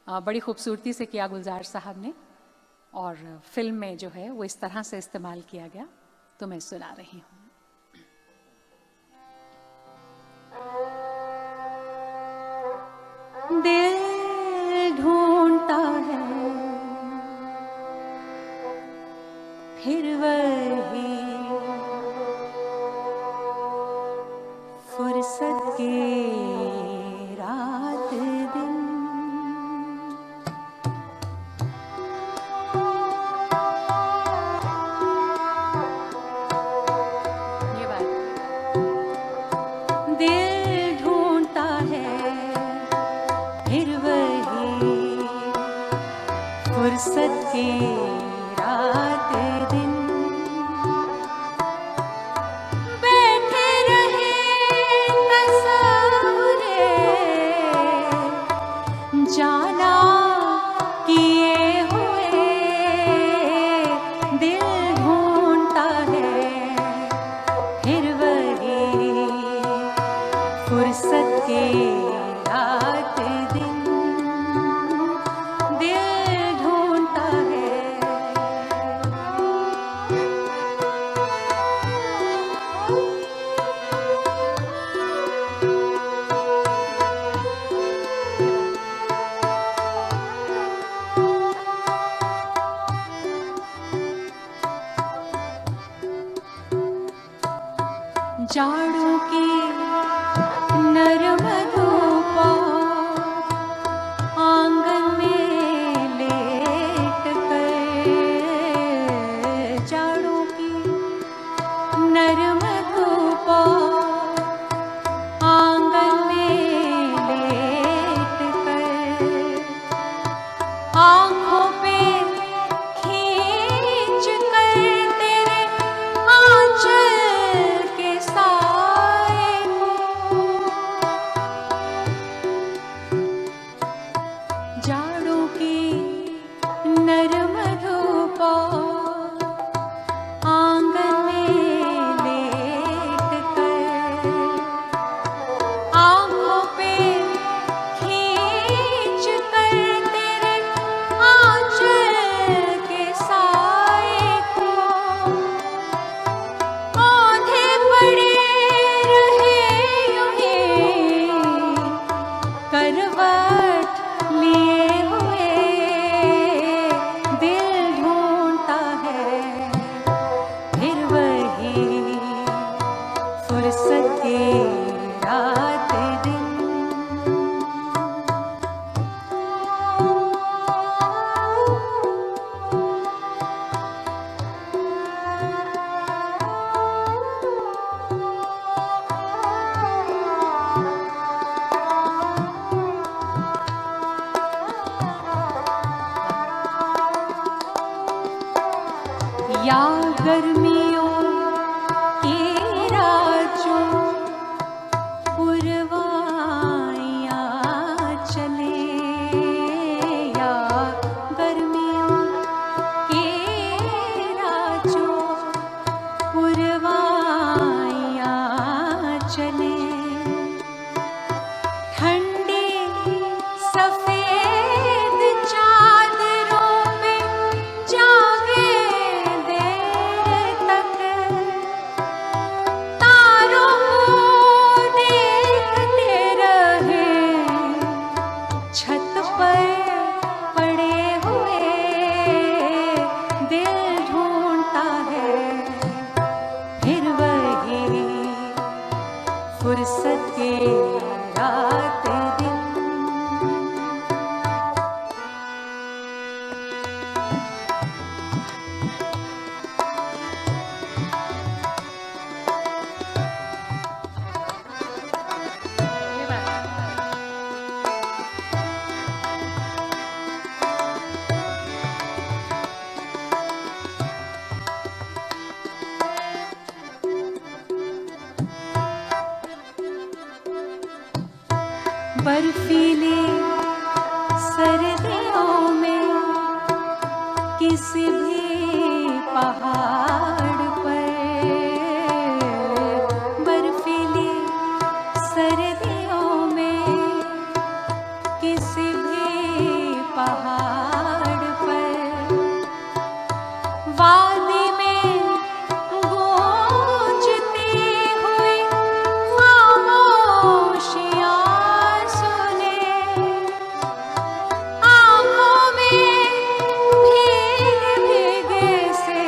बड़ी खूबसूरती से किया गुलजार साहब ने और फिल्म में जो है वो इस तरह से इस्तेमाल किया गया। तो मैं सुना रही हूँ। दिल ढूंढता है फिर वही फुर्सत के रात दिन, ये बात। दिल ढूंढता है फिर वही फुर्सत के रात दिन, जाड़ों की नरम धूप आंगन में लेट कर, जाड़ों की नरम धूप आंगन में लेट कर, आँखों पे खींच कर तेरे आंचल के साए को, जाड़ों की नरम धूप आंगन में लेट कर, आँखों पे खींच कर तेरे आंचल के साए को, औंधे पड़े रहे यूं ही करवट लिए हुए, दिल ढूंढता है फिर वही फुर्सत की रात दिन। या गर्मियों की रातों पुरवाइयाँ चले, या गर्मियों की रातों पुरवाइयाँ चले, ठंडी सफेद चादरों में जागे देर तक, तारों को देखते रहे छत पर पड़े हुए, दिल ढूंढता है फिर वही फुर्सत की रात दिन। बर्फीली सर्दियों में किसी भी पहाड़ पर, बर्फीली सर्दियों में किसी भी पहाड़ पर, वादी में गूंजती हुई खामोशियाँ सुने, आँखों में भीगे भीगे से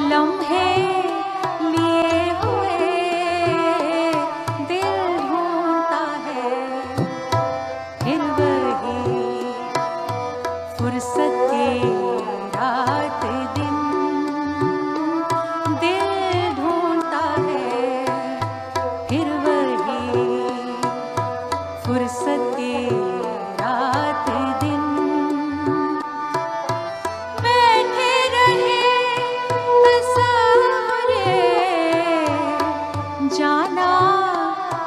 लम्हे लिए हुए, दिल ढूंढता है फिर वही फुर्सत की रात दिन, दिल ढूंढता है फिर वही फुर्सत की रात दिन। बैठे रहे तस्वरे जाना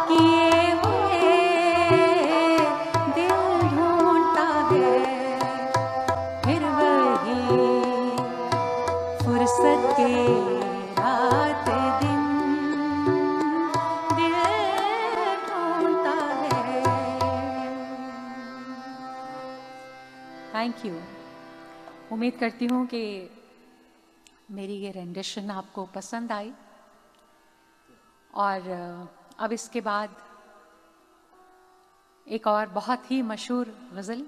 किए हुए, दिल ढूंढता है फिर वही फुर्सत की रात दिन, दिल ढूंढता है। Thank you. उम्मीद करती हूँ कि मेरी ये रेंडिशन आपको पसंद आई, और अब इसके बाद एक और बहुत ही मशहूर गज़ल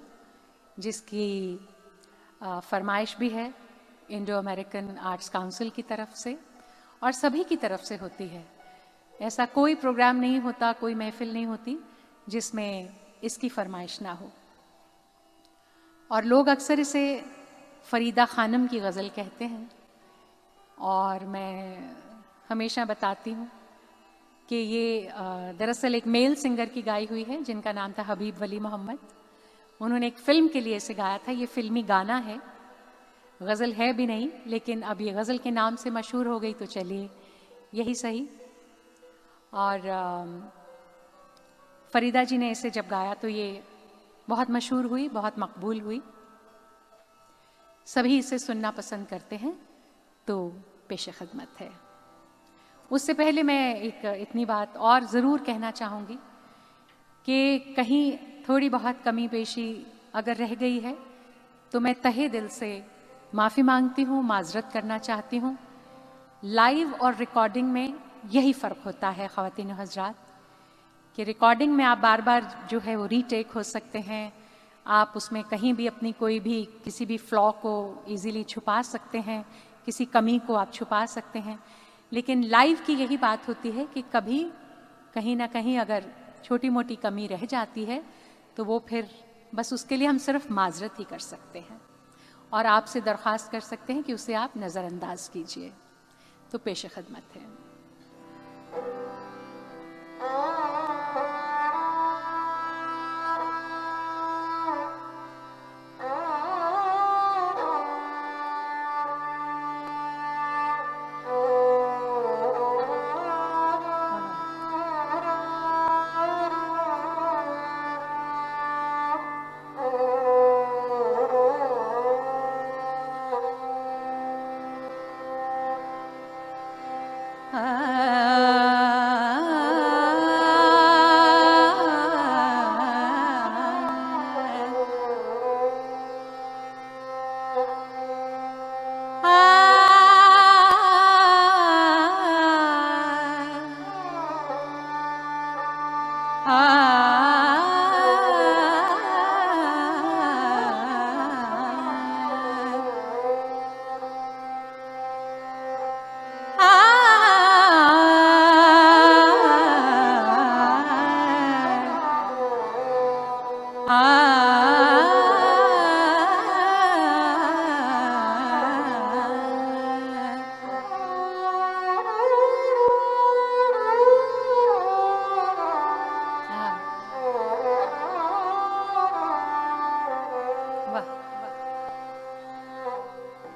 जिसकी फरमाइश भी है इंडो अमेरिकन आर्ट्स काउंसिल की तरफ से और सभी की तरफ से होती है, ऐसा कोई प्रोग्राम नहीं होता, कोई महफिल नहीं होती जिसमें इसकी फरमाइश ना हो। और लोग अक्सर इसे फरीदा खानम की गज़ल कहते हैं, और मैं हमेशा बताती हूँ कि ये दरअसल एक मेल सिंगर की गाई हुई है जिनका नाम था हबीब वली मोहम्मद। उन्होंने एक फ़िल्म के लिए इसे गाया था। ये फ़िल्मी गाना है, गज़ल है भी नहीं, लेकिन अब ये गज़ल के नाम से मशहूर हो गई तो चलिए यही सही। और फरीदा जी ने इसे जब गाया तो ये बहुत मशहूर हुई, बहुत मकबूल हुई, सभी इसे सुनना पसंद करते हैं, तो पेश खिदमत है। उससे पहले मैं एक इतनी बात और ज़रूर कहना चाहूँगी कि कहीं थोड़ी बहुत कमी पेशी अगर रह गई है तो मैं तहे दिल से माफ़ी मांगती हूँ, माजरत करना चाहती हूँ। लाइव और रिकॉर्डिंग में यही फ़र्क होता है ख़वातीन और हज़रात, कि रिकॉर्डिंग में आप बार बार जो है वो रीटेक हो सकते हैं, आप उसमें कहीं भी अपनी कोई भी किसी भी फ्लॉ को इजीली छुपा सकते हैं, किसी कमी को आप छुपा सकते हैं। लेकिन लाइव की यही बात होती है कि कभी कहीं ना कहीं अगर छोटी मोटी कमी रह जाती है तो वो फिर बस उसके लिए हम सिर्फ माजरत ही कर सकते हैं और आपसे दरख्वास्त कर सकते हैं कि उसे आप नज़रअंदाज कीजिए। तो पेश खिदमत है।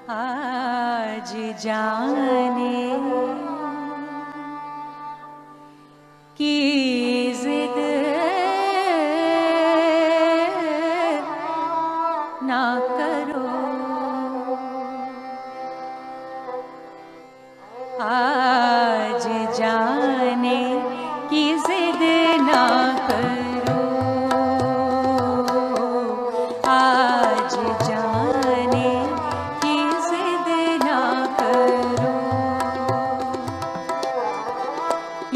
आज जाने की जिद ना करो, आज जाने की जिद ना करो, आज जाने की जिद ना करो,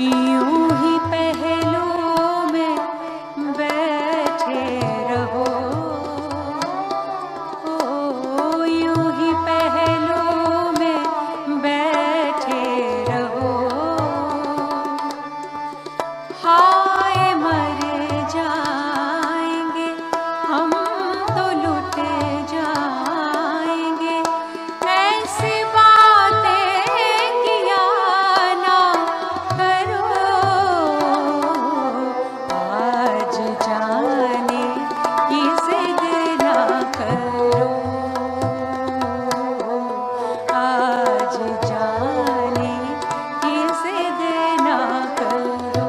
यूं ही पहलू में बैठे रहो, यूं ही पहलू में बैठे रहो, हाय मर जाएंगे हम तो लुट जाएंगे, ऐसी बातें किया ना करो, आज जाने की जिद ना करो, आज जाने की जिद ना करो।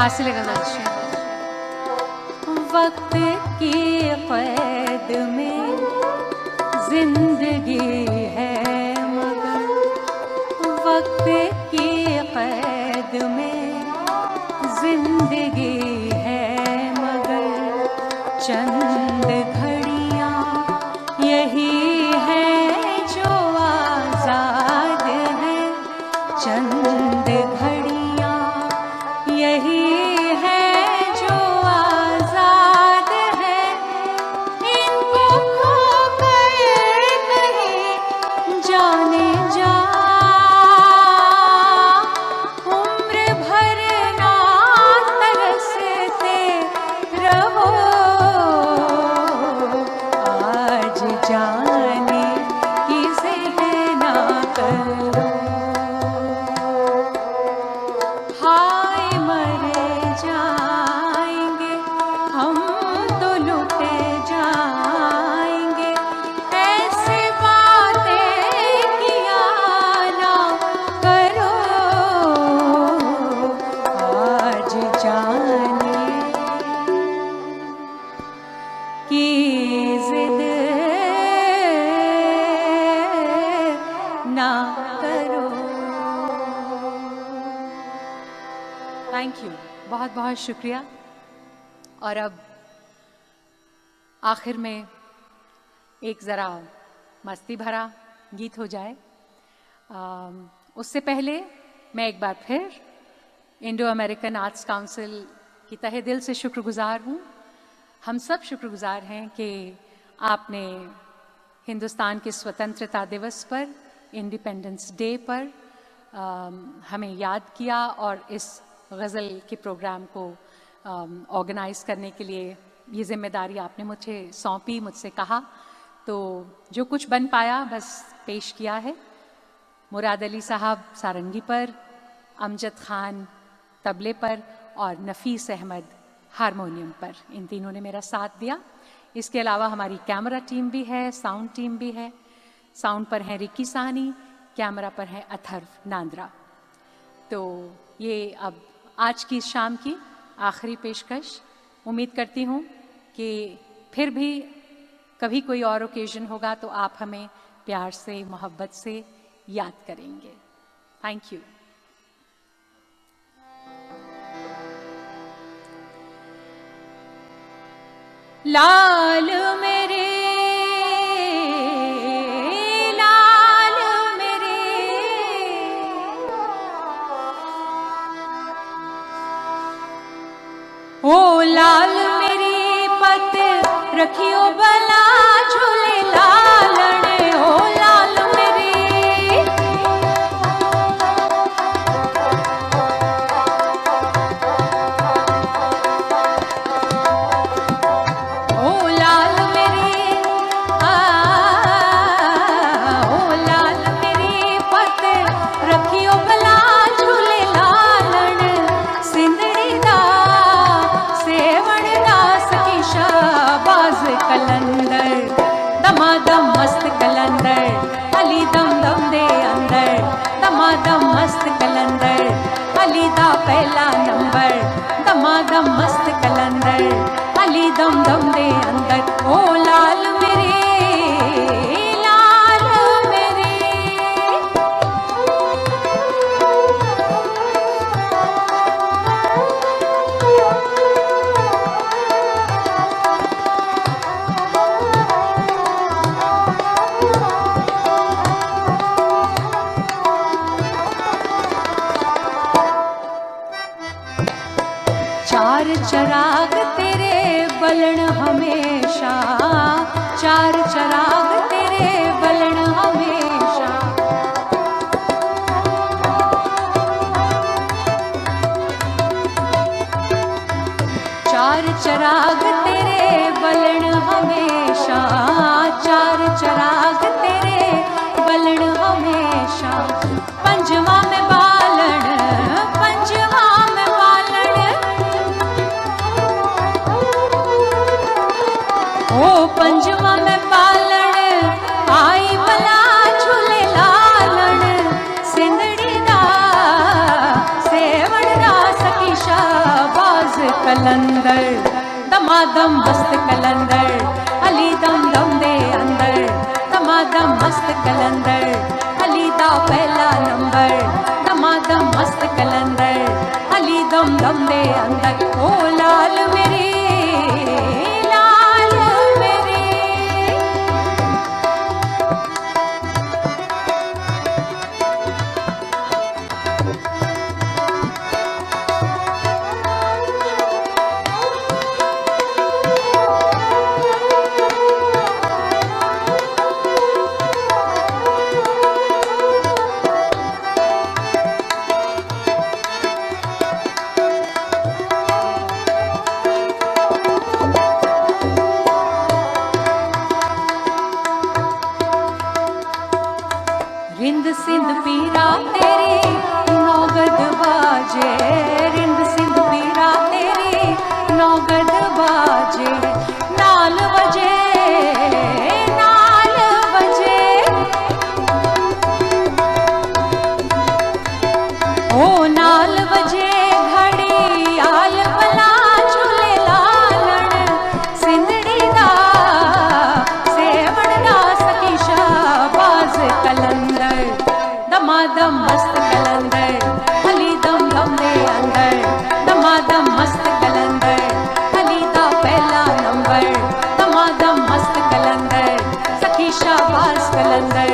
हासिल गज़ल वक्त की क़ैद में जिंदगी है मगर वक्त की क़ैद में जिंदगी है मगर चंद घड़ियाँ यही है जो आज़ाद है चंद घड़ियाँ यही थैंक यू, बहुत बहुत शुक्रिया। और अब आखिर में एक ज़रा मस्ती भरा गीत हो जाए। उससे पहले मैं एक बार फिर इंडो अमेरिकन आर्ट्स काउंसिल की तहे दिल से शुक्रगुजार हूँ। हम सब शुक्रगुजार हैं कि आपने हिंदुस्तान के स्वतंत्रता दिवस पर, इंडिपेंडेंस डे पर हमें याद किया और इस गज़ल के प्रोग्राम को ऑर्गेनाइज़ करने के लिए ये जिम्मेदारी आपने मुझे सौंपी, मुझसे कहा, तो जो कुछ बन पाया बस पेश किया है। मुराद अली साहब सारंगी पर, अमजद खान तबले पर और नफ़ीस अहमद हारमोनियम पर, इन तीनों ने मेरा साथ दिया। इसके अलावा हमारी कैमरा टीम भी है, साउंड टीम भी है। साउंड पर है रिक्की साहनी, कैमरा पर है अथर्व नांद्रा। तो ये अब आज की शाम की आखिरी पेशकश। उम्मीद करती हूँ कि फिर भी कभी कोई और ओकेजन होगा तो आप हमें प्यार से, मोहब्बत से याद करेंगे। Thank you. लाल मेरे ओ लाल मेरी पत रखियो भला झूले लालने। ओ लाल मेरी, ओ लाल मेरी, ओ लाल मेरी पत रखियो भला झूले लालन। सिंदड़ी दा सेवण दास की शाबाज कलंदर, दमादम मस्त कलंदर, अली दम दम दे अंदर, दमादम मस्त कलंदर, अली दा पहला नंबर, दमादम मस्त कलंदर, अली दम दम दे अंदर। ओ लाल मेरे, लाल मेरे, चार चराग तेरे बलन हमेशा, चार चराग तेरे बलन हमेशा। चार चराग तेरे बलन हमेशा, चार चराग तेरे बलन हमेशा। पंजवा में बालन, पंजवा में बालन, ओ पंजवा में बालन, कलंदर दमादम मस्त कलंदर अली दम दम दे अंदर दमादम मस्त कलंदर अली दा पहला नंबर दमादम मस्त कलंदर अली दम दम दे अंदर ओ लाल मेरे लाल मेरे रिंद सिंध पीरा तेरी नौगद बाजे रिंद सिंध पीरा तेरी नौगद बाजे नाल बजे नाल बजे ओ नाल बजे घड़ी आल भला झूले लालण सिंधड़ी दा सेवण दा सखी शाहबाज कलंदर दमादम मस्त कलंदर अली दम दम दे अंदर दमादम मस्त कलंदर अली दा पहला नंबर दमादम मस्त कलंदर सखी शाहबाज कलंदर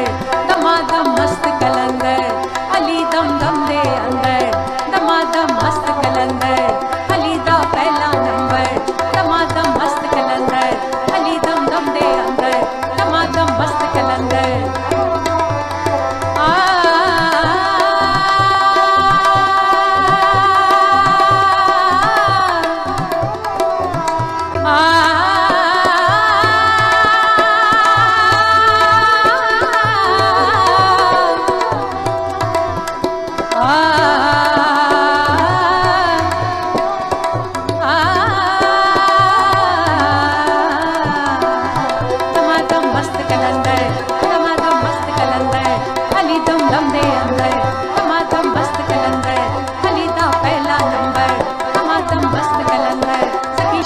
दमादम मस्त कलंदर अली दम दम दे अंदर दमादम मस्त कलंदर अली दा पहला नंबर दमादम मस्त कलंदर अली दम दम दे अंदर दमादम मस्त कलंदर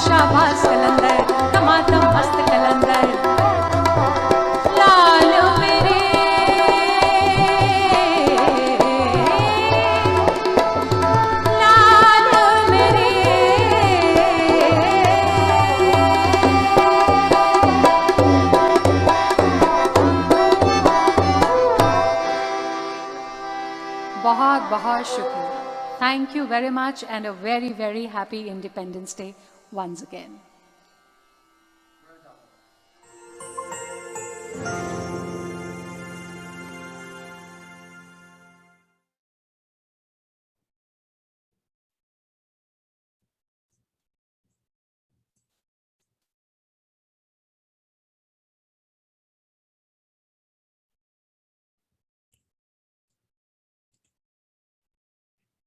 शाहबाज कलंदर दमादम मस्त कलंदर लाल मेरे लाल मेरे बहुत बहुत शुक्रिया. Thank you very much and a very, very happy Independence Day once again.